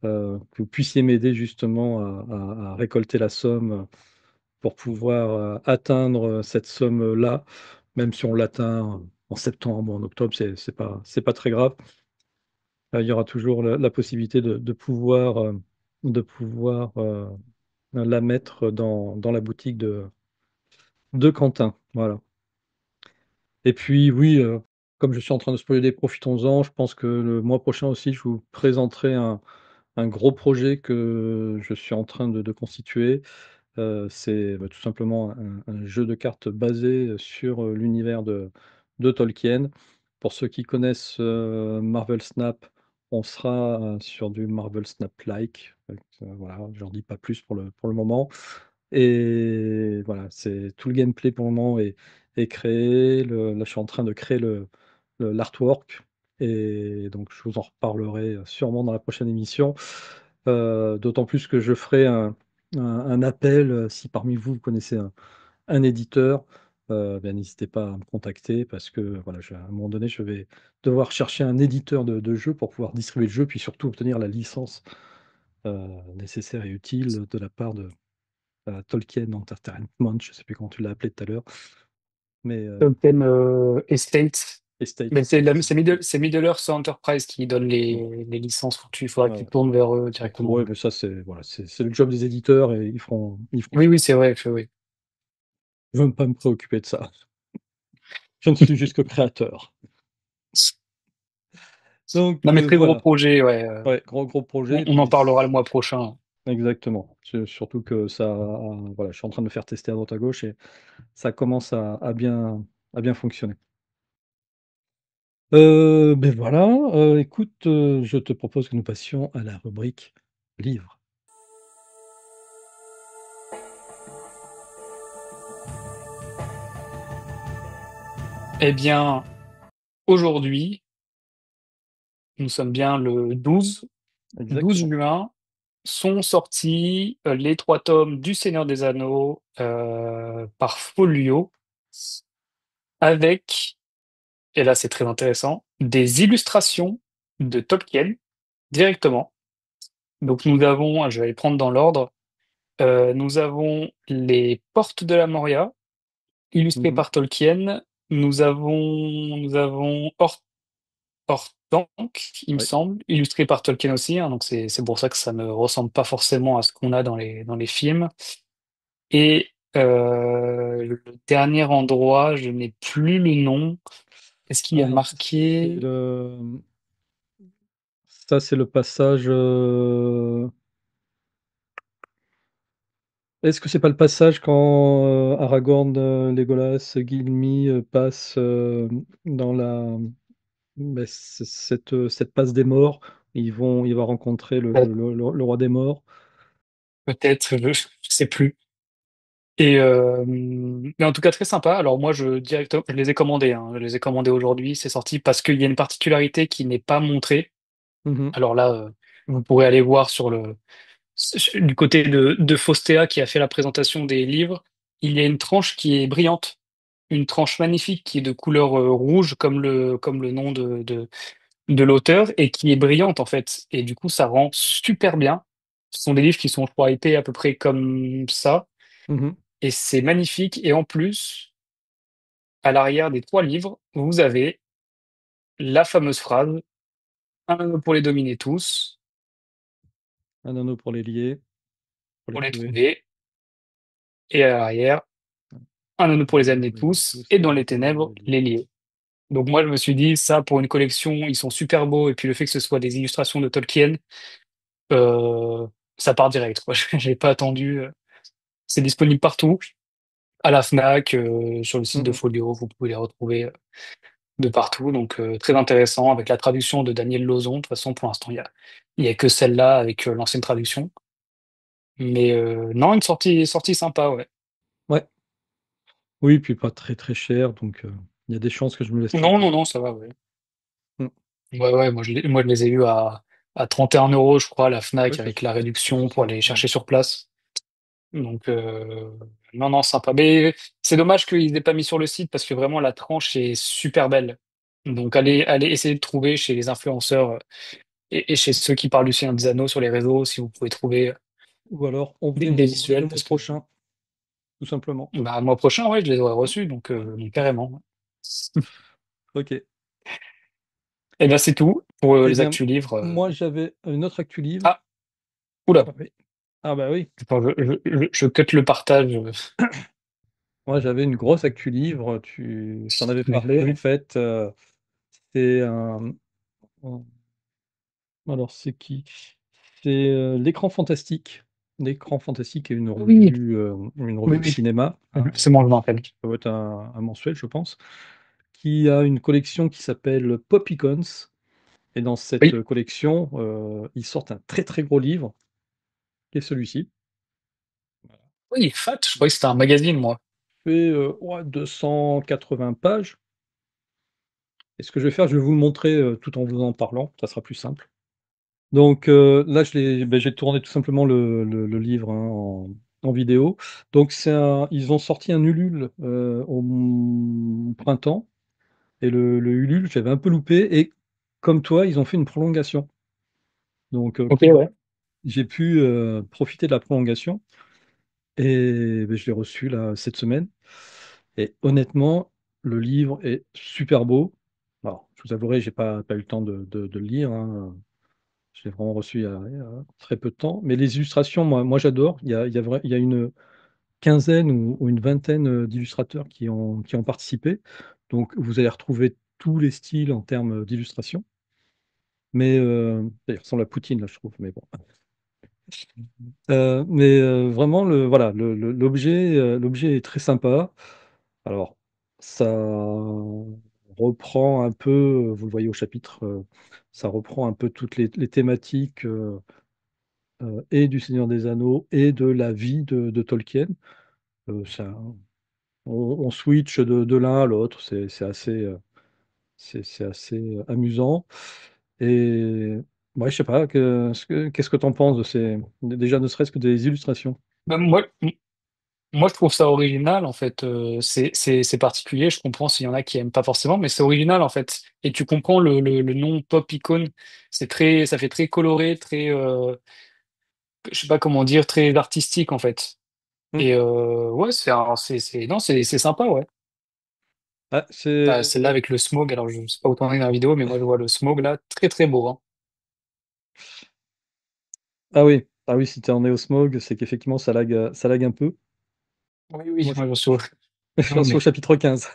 vous puissiez m'aider justement à récolter la somme, pour pouvoir, atteindre, cette somme-là. Même si on l'atteint en septembre ou en octobre, c'est pas très grave. Il y aura toujours la possibilité de pouvoir la mettre dans la boutique de Quentin. Voilà. Et puis oui, comme je suis en train de spoiler, profitons-en. Je pense que le mois prochain aussi, je vous présenterai un gros projet que je suis en train de constituer. C'est, bah, tout simplement un jeu de cartes basé sur, l'univers de Tolkien. Pour ceux qui connaissent, Marvel Snap, on sera, sur du Marvel Snap-like. Voilà, j'en dis pas plus pour le moment. Et voilà, c'est tout le gameplay pour le moment est créé. Là, je suis en train de créer l'artwork, et donc je vous en reparlerai, sûrement dans la prochaine émission. D'autant plus que je ferai un appel, si parmi vous, vous connaissez un éditeur, ben, n'hésitez pas à me contacter parce que voilà, à un moment donné, je vais devoir chercher un éditeur de jeu pour pouvoir distribuer le jeu, puis surtout obtenir la licence, nécessaire et utile de la part de Tolkien Entertainment, je ne sais plus comment tu l'as appelé tout à l'heure, mais Tolkien Estate. Mais Estate. c'est Middle-earth Enterprise qui donne les licences. Il faudra que tu Ouais. tournes vers eux directement. Ouais, mais ça, c'est voilà, c'est le job des éditeurs et ils feront Oui, ça. oui, c'est vrai. Oui. Je ne veux pas me préoccuper de ça. Je ne suis juste que créateur. Donc Non, mais très gros voilà. projet, ouais. Ouais, gros projet On, et on en puis parlera le mois prochain. exactement. Surtout que ça, voilà, je suis en train de me faire tester à droite à gauche et ça commence à bien fonctionner. Beh, voilà, écoute, je te propose que nous passions à la rubrique livres. Eh bien, aujourd'hui, nous sommes bien le 12 Exactement. juin, sont sortis les 3 tomes du Seigneur des Anneaux par Folio, avec, et là c'est très intéressant, des illustrations de Tolkien directement. Donc nous avons, je vais les prendre dans l'ordre, nous avons les Portes de la Moria, illustrées Mmh. par Tolkien, nous avons Hortank, il me Ouais. semble, illustré par Tolkien aussi, hein, donc c'est pour ça que ça ne ressemble pas forcément à ce qu'on a dans les films. Et le dernier endroit, je n'ai plus le nom. Est-ce qu'il y a Ah, c'est marqué? ça, c'est le passage. Est-ce que c'est pas le passage quand Aragorn, Legolas, Gimli passent dans cette passe des morts? Il va rencontrer Peut- le roi des morts. Peut-être, je sais plus. Mais en tout cas, très sympa. Alors moi, je les ai commandés, hein. Je les ai commandés aujourd'hui. C'est sorti parce qu'il y a une particularité qui n'est pas montrée. Mhm, Alors là, vous pourrez aller voir du côté de Faustéa qui a fait la présentation des livres. Il y a une tranche qui est brillante, une tranche magnifique qui est de couleur rouge comme le nom de l'auteur et qui est brillante en fait. Et du coup, ça rend super bien. Ce sont des livres qui sont, je crois, épais à peu près comme ça. mhm. Et c'est magnifique. Et en plus, à l'arrière des trois livres, vous avez la fameuse phrase, un anneau pour les dominer tous, Un anneau pour les lier, pour les pour les trouver. trouver. Et à l'arrière, un anneau pour Un les anneau amener pour les lier tous. tous Et et dans dans les les ténèbres ténèbres, les lier. les lier. Donc moi, je me suis dit, ça, pour une collection, ils sont super beaux. Et puis le fait que ce soit des illustrations de Tolkien, euh, ça part direct, quoi. J'ai pas attendu. C'est disponible partout, à la Fnac, sur le site de Mhm. Folio, vous pouvez les retrouver de partout. Donc très intéressant avec la traduction de Daniel Lauzon. De toute façon, pour l'instant, il y a que celle-là avec l'ancienne traduction. Mais non, une sortie sympa, ouais. Ouais. Oui, puis pas très très cher, donc il y a des chances que je me laisse Non, tenter. non, non, ça va, ouais. Mm. Ouais, ouais, moi je les ai eus à 31 euros, je crois, à la Ouais, Fnac, avec la réduction pour ça. aller Ouais. chercher sur place. Donc, non, non, sympa. Mais c'est dommage qu'ils aient pas mis sur le site parce que vraiment la tranche est super belle. Donc, allez essayer de trouver chez les influenceurs et chez ceux qui parlent du Seigneur des Anneaux sur les réseaux si vous pouvez trouver Ou alors, on des, venait des nous voir le visuels mois parce que prochain, tout simplement. bah, mois prochain, ouais, je les aurai reçus, donc carrément. Ok. Et ben c'est tout pour Eh les bien, actus livres. moi, j'avais une autre actu livre. Ah, oula, Ah oui. Ah bah oui. attends, je cut le partage. Moi, j'avais une grosse actu livre. Je t'en avais parlé. En Oui, fait, c'est un. Alors, c'est qui? C'est L'écran fantastique. L'écran fantastique est oui, une oui, revue de oui. cinéma, hein, C'est bon, je m'en rappelle. ça doit être un mensuel, je pense, qui a une collection qui s'appelle Pop Icons. Et dans cette Oui, collection, ils sortent un très très gros livre, qui est celui-ci. oui, Fat, je croyais que c'était un magazine, moi. Il fait 280 pages. Et ce que je vais faire, je vais vous le montrer tout en vous en parlant, ça sera plus simple. Donc là, j'ai tourné tout simplement le livre hein, en vidéo. Donc ils ont sorti un Ulule au printemps. Et le Ulule, j'avais un peu loupé. Et comme toi, ils ont fait une prolongation. Donc Ok, ouais. j'ai pu profiter de la prolongation. Et beh, je l'ai reçu là cette semaine. Et honnêtement, le livre est super beau. Alors, je vous avouerai, j'ai pas eu le temps de le lire, hein. Je l'ai vraiment reçu il y a très peu de temps. Mais les illustrations, moi j'adore. Il y a une quinzaine ou une vingtaine d'illustrateurs qui ont participé. Donc, vous allez retrouver tous les styles en termes d'illustration. Mais il ressemble à Poutine, là, je trouve. Mais bon. Mais vraiment, l'objet est très sympa. Alors, ça reprend un peu, vous le voyez au chapitre, ça reprend un peu toutes les thématiques et du Seigneur des Anneaux et de la vie de Tolkien. On switch de l'un à l'autre, c'est assez amusant. Et ouais, je sais pas, qu'est-ce que tu en penses déjà ne serait-ce que des illustrations? Ben, moi, je trouve ça original, en fait. C'est particulier, je comprends s'il y en a qui aiment pas forcément, mais c'est original, en fait. Et tu comprends le nom Pop Icon. Ça fait très coloré, très, je sais pas comment dire, très artistique, en fait. Et Mhm. ouais, non, c'est sympa, ouais. Ah, Celle-là avec le smog, alors je sais pas où t'en es dans la vidéo, mais moi je vois le smog là, très très beau, hein. ah oui, ah oui, si tu en es au smog, c'est qu'effectivement ça lag un peu. Oui, oui, Moi, moi je suis au j'en suis au mais chapitre 15.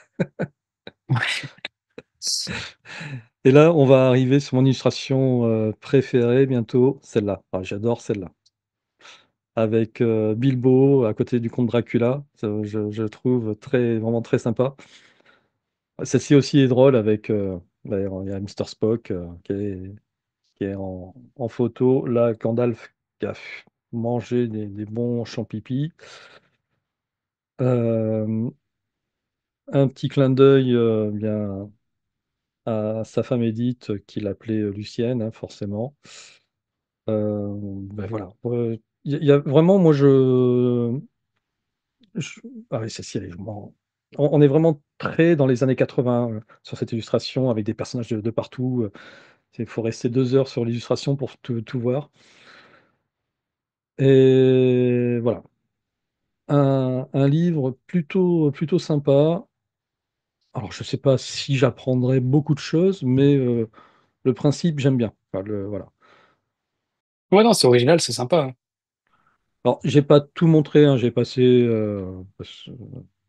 Et là, on va arriver sur mon illustration préférée bientôt, celle-là. Ah, j'adore celle-là. Avec Bilbo à côté du comte Dracula. Je trouve vraiment très sympa. Celle-ci aussi est drôle avec, d'ailleurs, il y a Mr. Spock qui est en photo. Là, Gandalf qui a mangé des bons champipi. Euh, un petit clin d'œil bien à sa femme Edith qu'il appelait Lucienne, hein, forcément. Ben voilà. Il y a vraiment, moi, ah oui, celle-ci, elle est vraiment. On est vraiment très dans les années 80 sur cette illustration avec des personnages de partout. Il faut rester 2 heures sur l'illustration pour tout voir. Et voilà. Un livre plutôt sympa. Alors, je ne sais pas si j'apprendrai beaucoup de choses, mais le principe, j'aime bien. Enfin, voilà. ouais, non, c'est original, c'est sympa, hein. Alors, j'ai pas tout montré, hein, j'ai passé,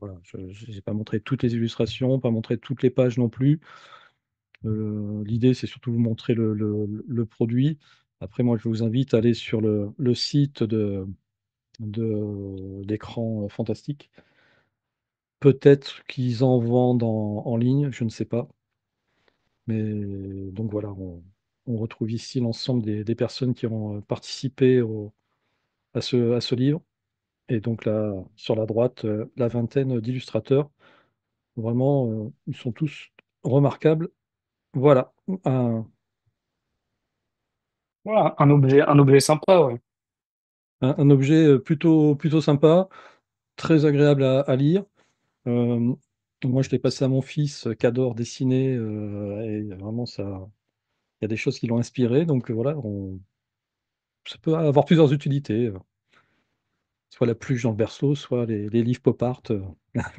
voilà, j'ai pas montré toutes les illustrations, pas montré toutes les pages non plus. L'idée, c'est surtout vous montrer le produit. Après, moi, je vous invite à aller sur le site d'écran fantastique. Peut-être qu'ils en vendent en ligne, je ne sais pas. Mais donc voilà, on retrouve ici l'ensemble des personnes qui ont participé à ce livre. Et donc là, sur la droite, la vingtaine d'illustrateurs. Vraiment, ils sont tous remarquables. Voilà, un, Voilà, un objet sympa, ouais. un objet plutôt sympa, très agréable à lire. Euh, Moi, je l'ai passé à mon fils qui adore dessiner et vraiment, il y a des choses qui l'ont inspiré. Donc voilà, ça peut avoir plusieurs utilités, soit la pluche dans le berceau, soit les livres pop art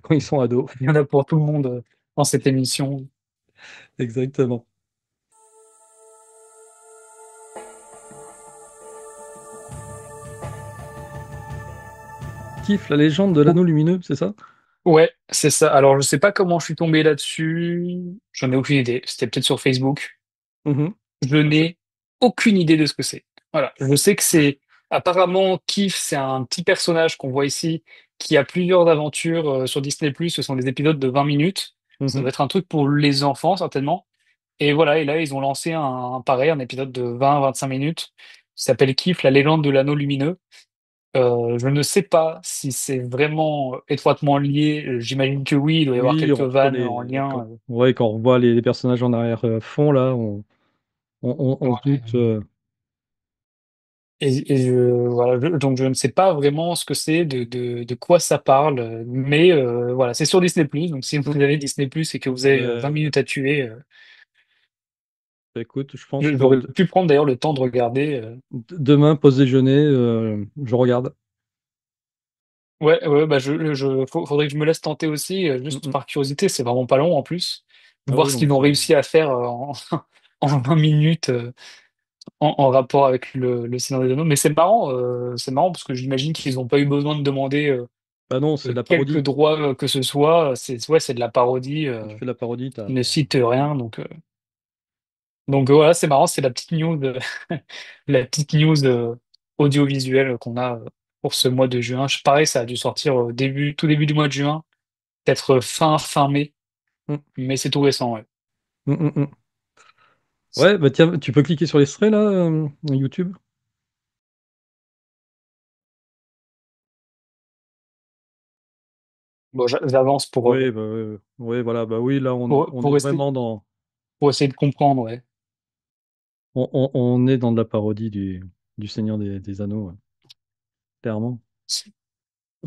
quand ils sont ados. Il y en a pour tout le monde dans cette émission. Exactement. Kiff, la légende de l'anneau lumineux, c'est ça? Ouais, c'est ça. Alors, je sais pas comment je suis tombé là-dessus. J'en ai aucune idée. C'était peut-être sur Facebook. Mhm. Je n'ai aucune idée de ce que c'est. Voilà. Je sais que c'est apparemment Keith, c'est un petit personnage qu'on voit ici qui a plusieurs aventures sur Disney+. Ce sont des épisodes de 20 minutes. Ça Mhm. doit être un truc pour les enfants, certainement. Et voilà, et là, ils ont lancé un pareil, un épisode de 20-25 minutes qui s'appelle Keith, la légende de l'anneau lumineux. Je ne sais pas si c'est vraiment étroitement lié. J'imagine que oui, il doit y avoir Oui, quelques on voit vannes en lien. ouais, quand on voit les personnages en arrière-fond, là, on se doute. Ouais. Voilà, donc je ne sais pas vraiment ce que c'est, de quoi ça parle, mais voilà, c'est sur Disney+. Donc si vous avez Disney+ et que vous avez 20 Ben, minutes à tuer, écoute, je pense que j'aurais pu prendre d'ailleurs le temps de regarder. demain, pause déjeuner, je regarde. Ouais, ouais, bah faudrait que je me laisse tenter aussi, Mm, juste mm. par curiosité. C'est vraiment pas long en plus. Ah Voir oui, ce non, mais qu'ils ont réussi à faire en 20 minutes en rapport avec le Seigneur des Anneaux. Mais c'est marrant parce que j'imagine qu'ils n'ont pas eu besoin de demander bah non, c'est de la quelques parodie. droits que ce soit. C'est ouais, c'est de la parodie. Quand tu fais de la parodie, Ils ne citent rien, donc voilà, c'est marrant. C'est la petite news, la petite news audiovisuelle qu'on a pour ce mois de juin. Pareil, ça a dû sortir au tout début du mois de juin, peut-être fin mai, Mm, mais c'est tout récent. Ouais. mm, mm, mm. Ouais, bah tiens, tu peux cliquer sur l'extrait là, YouTube. Bon, j'avance Oui, bah, ouais, ouais, voilà, bah oui, là, on est vraiment pour essayer de comprendre. Ouais. on est dans de la parodie du Seigneur des Anneaux, ouais, clairement.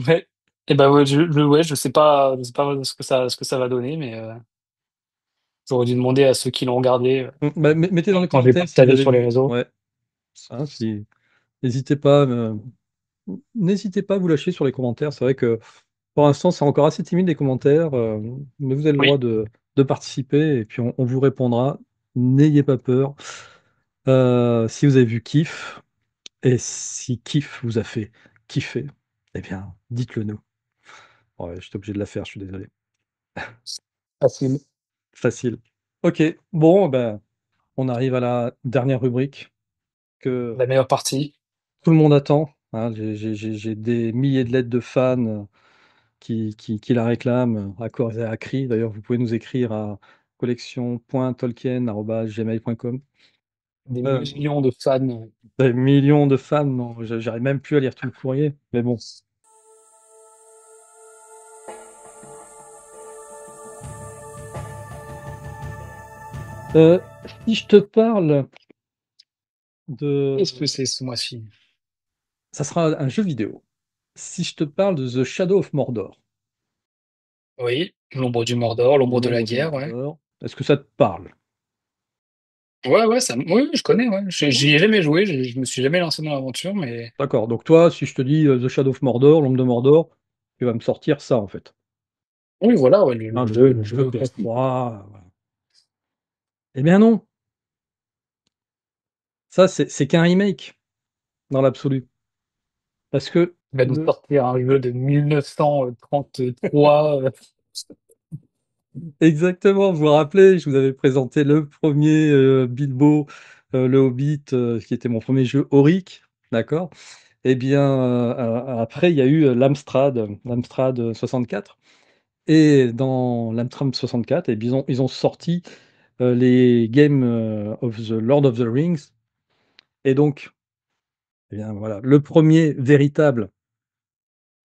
Ouais. Et ben ouais, ouais, je sais pas ce que ça va donner, mais j'aurais dû demander à ceux qui l'ont regardé Bah, mettez dans les quand j'ai commentaires si vous partagé avez sur les vu. réseaux. Ouais, ça, n'hésitez pas, n'hésitez pas à vous lâcher sur les commentaires. C'est vrai que Pour l'instant, c'est encore assez timide les commentaires, mais vous avez le droit Oui, de participer et puis on vous répondra. N'ayez pas peur. Si vous avez vu Kiff et si Kiff vous a fait kiffer, eh bien, dites-le nous. Ouais, j'étais obligé de la faire, je suis désolé. facile. Facile. Ok, bon, ben, on arrive à la dernière rubrique que La meilleure partie. tout le monde attend, hein. J'ai des milliers de lettres de fans qui la réclament à corps et à cri. D'ailleurs, vous pouvez nous écrire à collection.tolkien@gmail.com. Des Euh, millions de fans. des millions de fans, non, j'arrive même plus à lire tout le courrier, mais bon. Euh, Si je te parle de... Qu'est-ce que c'est ce mois-ci? Ça sera un jeu vidéo. Si je te parle de The Shadow of Mordor, Oui, l'ombre du Mordor, l'ombre de la l'ombre du guerre, ouais. Mordor, est-ce que ça te parle? Ouais, ouais, oui, je connais, ouais. J'y ai jamais joué, je me suis jamais lancé dans l'aventure, mais D'accord, donc toi, si je te dis The Shadow of Mordor, l'ombre de Mordor, tu vas me sortir ça en fait. oui, voilà, ouais, le Hein, le le jeu jeu classique. PS3. Voilà. Eh bien non, ça c'est qu'un remake dans l'absolu. Parce que Il va nous le... sortir un jeu de 1933. Exactement, vous vous rappelez, je vous avais présenté le premier Bilbo, le Hobbit, qui était mon premier jeu Auric, d'accord? Eh bien, après, il y a eu l'Amstrad 64. Et dans l'Amstrad 64, eh bien, ils ont sorti les Games of the Lord of the Rings. Et donc, eh bien, voilà, le premier véritable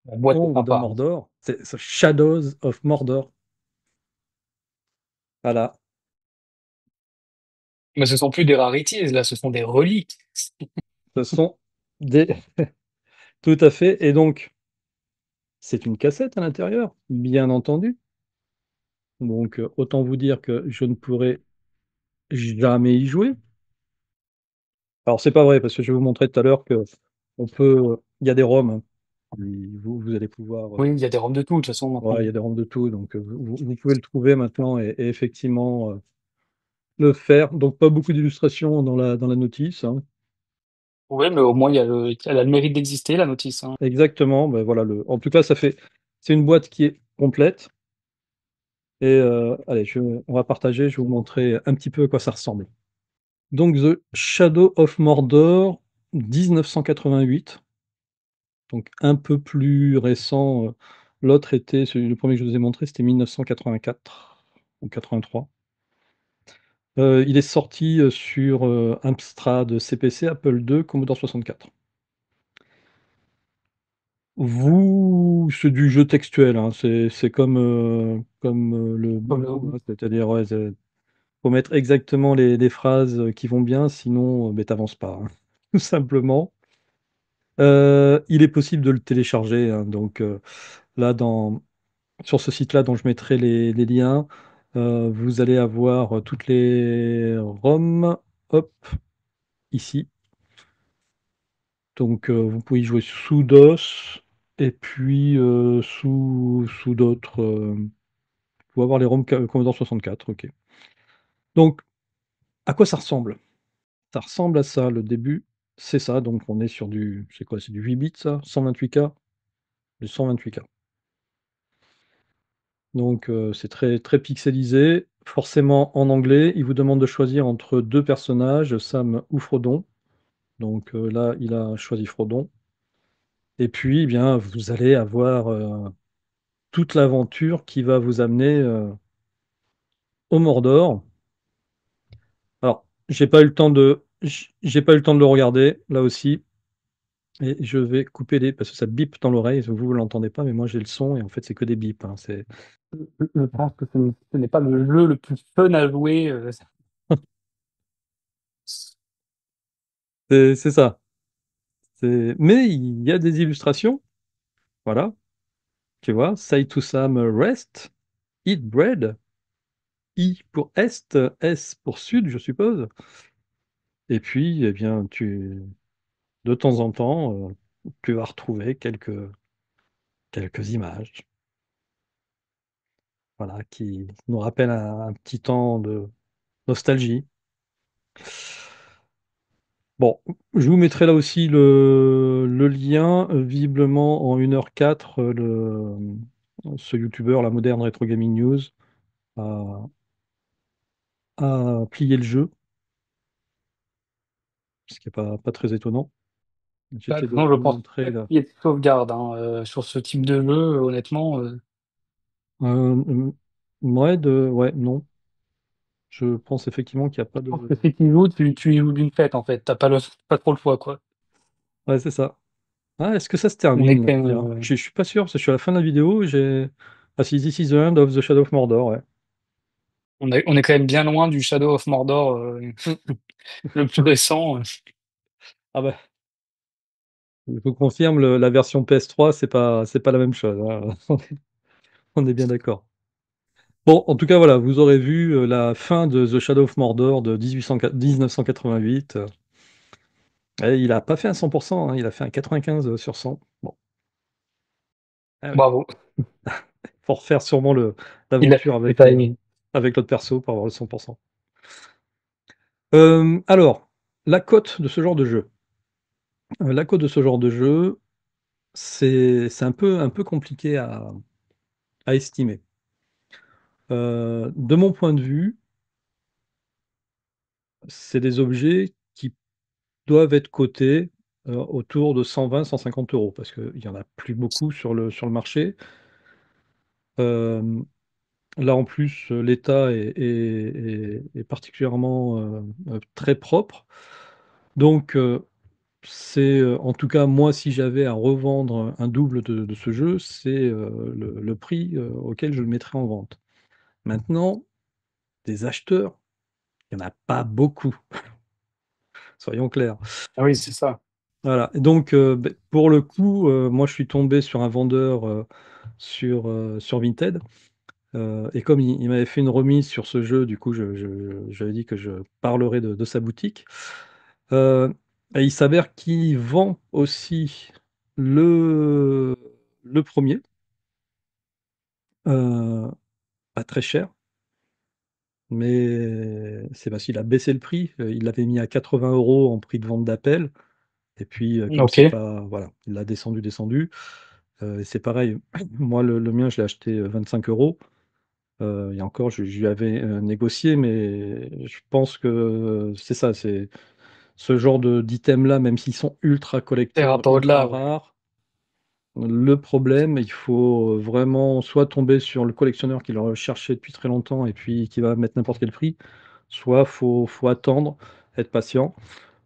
La boîte est ombre de sympa, hein. Mordor, c'est Shadows of Mordor. Voilà, Mais ce sont plus des rarities, là, ce sont des reliques. ce sont des... Tout à fait. Et donc, c'est une cassette à l'intérieur, bien entendu. Donc, autant vous dire que je ne pourrai jamais y jouer. Alors, c'est pas vrai, parce que je vais vous montrer tout à l'heure que on peut... Il y a des ROM, hein. Vous allez pouvoir... Oui, il y a des ROM de tout, de toute façon, ouais, maintenant. il y a des ROM de tout, donc vous pouvez le trouver maintenant et effectivement le faire. Donc, pas beaucoup d'illustrations dans la notice, hein. Oui, mais au moins, elle a le mérite d'exister, la notice, hein. Exactement, ben voilà, en tout cas, c'est une boîte qui est complète. Et allez, on va partager, je vais vous montrer un petit peu à quoi ça ressemble. Donc, The Shadow of Mordor, 1988, donc un peu plus récent. L'autre était, le premier que je vous ai montré, c'était 1984 ou 83. Il est sorti sur Amstrad CPC, Apple II, Commodore 64. C'est du jeu textuel, hein. C'est comme le Comme le Bilbo, Hobbit. hein. C'est-à-dire, ouais, faut mettre exactement les phrases qui vont bien, sinon ben, t'avances pas, hein, tout simplement. Il est possible de le télécharger, hein. Donc là, sur ce site-là dont je mettrai les liens, vous allez avoir toutes les ROM, hop, ici. Donc vous pouvez y jouer sous DOS et puis sous d'autres. Vous pouvez avoir les ROM Commodore 64, ok. Donc, à quoi ça ressemble? Ça ressemble à ça, le début, c'est ça. Donc on est sur c'est quoi? C'est du 8 bits, ça? 128K? Du 128K. Donc c'est très, très pixelisé, forcément en anglais. Il vous demande de choisir entre deux personnages, Sam ou Frodon. Donc là, il a choisi Frodon. Et puis, eh bien, vous allez avoir toute l'aventure qui va vous amener au Mordor. Alors, j'ai pas eu le temps de le regarder, là aussi. Et je vais couper parce que ça bip dans l'oreille. Vous l'entendez pas, mais moi j'ai le son et en fait c'est que des bips, hein. Je pense que ce n'est pas le jeu le plus fun à jouer. C'est ça. Mais il y a des illustrations. Voilà. Tu vois, say to Sam rest, eat bread. I pour est, S pour sud, je suppose. Et puis, eh bien, de temps en temps, tu vas retrouver quelques images. voilà, qui nous rappelle un petit temps de nostalgie. Bon, je vous mettrai là aussi le lien, visiblement en 1h04, ce youtubeur, la Moderne Retro Gaming News, a, a plié le jeu, ce qui n'est pas très étonnant. Bah, J'essaie de non, je vous pense montrer pas là. qu'il y ait de sauvegarde hein, sur ce type de jeu, honnêtement. Euh, ouais, non. Je pense effectivement qu'il n'y a pas Je pense de. que si tu y joues, tu y joues d'une fête, en fait. T'as pas trop le choix, quoi. Ouais, c'est ça. Ah, est-ce que ça se On est termine? quand même, Tiens, je suis pas sûr, parce que je suis à la fin de la vidéo, et j'ai. Ah si, This is the end of the Shadow of Mordor, ouais. on est quand même bien loin du Shadow of Mordor le plus récent. Ah bah, je vous confirme, la version PS3, c'est pas la même chose, hein. On est bien d'accord. Bon, en tout cas, voilà, vous aurez vu la fin de The Shadow of Mordor de 1988. Et il a pas fait un 100%, hein, il a fait un 95 sur 100. Bon, ah ouais. Bravo. Faut refaire sûrement Il a l'aventure fait taille. avec l'autre perso pour avoir le 100%. Alors, la cote de ce genre de jeu. La cote de ce genre de jeu, c'est un peu compliqué à estimer. De mon point de vue, c'est des objets qui doivent être cotés autour de 120-150 euros, parce qu'il n'y en a plus beaucoup sur le marché. Euh, Là, en plus, l'état est particulièrement très propre. Donc, c'est en tout cas, moi, si j'avais à revendre un double de ce jeu, c'est le prix auquel je le mettrais en vente. Maintenant, des acheteurs, il n'y en a pas beaucoup, soyons clairs. Ah oui, c'est ça. Voilà. Et donc, pour le coup, moi, je suis tombé sur un vendeur sur Vinted. Et comme il m'avait fait une remise sur ce jeu, du coup, j'avais dit que je parlerai de sa boutique. Euh, et il s'avère qu'il vend aussi le, le premier, euh, pas très cher, mais c'est parce qu'il a baissé le prix. Il l'avait mis à 80 euros en prix de vente d'appel. Et puis, comme Ok. c'est pas. Voilà, il l'a descendu. Et c'est pareil, moi, le mien, je l'ai acheté 25 euros. Et encore, je lui avais négocié, mais je pense que c'est ça, c'est ce genre d'items-là, même s'ils sont ultra Ça ira collector, pas ultra au-delà, ouais. rares, le problème, il faut vraiment soit tomber sur le collectionneur qui l'a cherché depuis très longtemps et puis qui va mettre n'importe quel prix, soit faut attendre, être patient.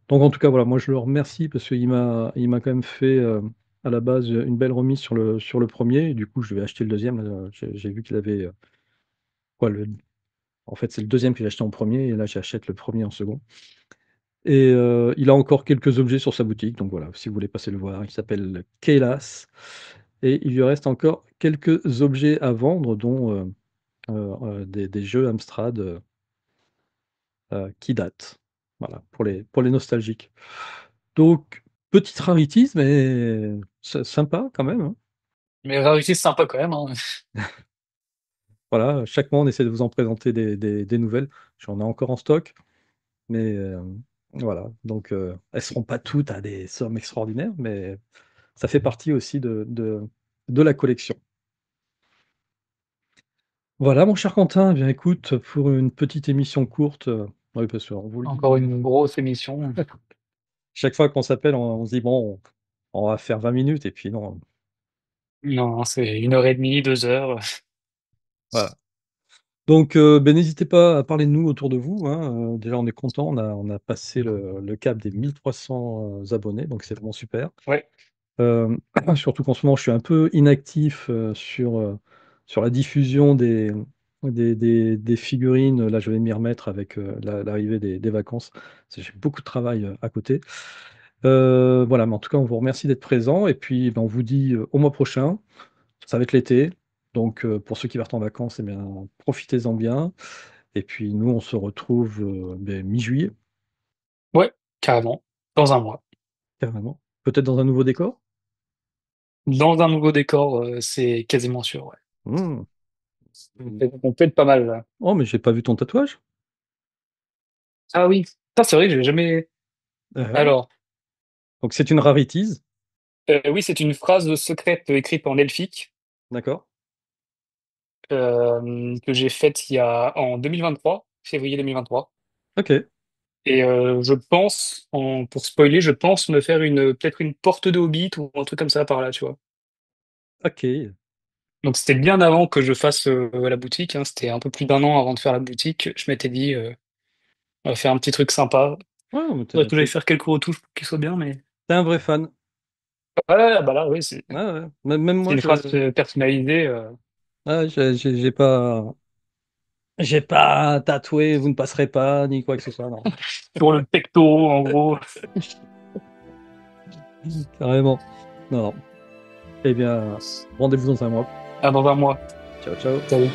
Donc en tout cas, voilà, moi je le remercie parce qu'il m'a quand même fait à la base une belle remise sur le premier, et du coup je vais acheter le deuxième. Là, j'ai vu qu'il avait quoi, en fait, c'est le deuxième que j'ai acheté en premier, et là, j'achète le premier en second. Et il a encore quelques objets sur sa boutique, donc voilà, si vous voulez passer le voir, il s'appelle Kailas. Et il lui reste encore quelques objets à vendre, dont des jeux Amstrad qui datent. Voilà, pour les nostalgiques. Donc, petite raritise, mais sympa quand même, hein. Mais Rarity, c'est sympa quand même, hein. Voilà, chaque mois, on essaie de vous en présenter des nouvelles. J'en ai encore en stock. Mais voilà, donc elles seront pas toutes à des sommes extraordinaires, mais ça fait partie aussi de la collection. Voilà, mon cher Quentin, eh bien écoute, pour une petite émission courte, oui, parce qu'on vous le dit, Encore une grosse émission. chaque fois qu'on s'appelle, on se dit, bon, on va faire 20 minutes, et puis non, Non, c'est 1 heure et demie, 2 heures. voilà. Donc, ben, n'hésitez pas à parler de nous autour de vous, hein. Déjà, on est content, on a passé le cap des 1300 abonnés, donc c'est vraiment super. Ouais. Hem, Surtout qu'en ce moment, je suis un peu inactif, sur la diffusion des figurines. Là, je vais m'y remettre avec, l'arrivée des vacances. Parce que j'ai beaucoup de travail, à côté. Voilà, mais en tout cas, on vous remercie d'être présents, et puis, ben, on vous dit, au mois prochain. Ça va être l'été, donc pour ceux qui partent en vacances, eh bien, profitez-en bien, et puis nous, on se retrouve, beh, mi-juillet, Ouais, carrément. Dans un mois. carrément. Peut-être dans un nouveau décor? Dans un nouveau décor, c'est quasiment sûr, ouais. Mmh. On peut être pas mal, là. Oh, mais j'ai pas vu ton tatouage. Ah oui, ça c'est vrai que j'ai jamais. Ouais. Alors, Donc c'est une raritise, oui, c'est une phrase secrète écrite en elfique d'accord. que j'ai faite en 2023, février 2023. Ok, Et je pense, pour spoiler, je pense me faire peut-être une porte de Hobbit ou un truc comme ça par là, tu vois. ok. Donc c'était bien avant que je fasse la boutique, hein. C'était un peu plus d'un an avant de faire la boutique. Je m'étais dit, on va faire un petit truc sympa. Ouais, non, mais Faudrait que j'aille faire quelques retouches pour qu'il soit bien, mais. t'es un vrai fan. Ouais, bah là, oui, c'est Ouais, ouais. Même c'est moi, une phrase personnalisée. ouais, j'ai pas tatoué, vous ne passerez pas, ni quoi que ce soit, non. Sur le pecto, en gros. Carrément. Non, non. Eh bien, rendez-vous dans un mois. Ah, dans un mois. Ciao, ciao. Salut.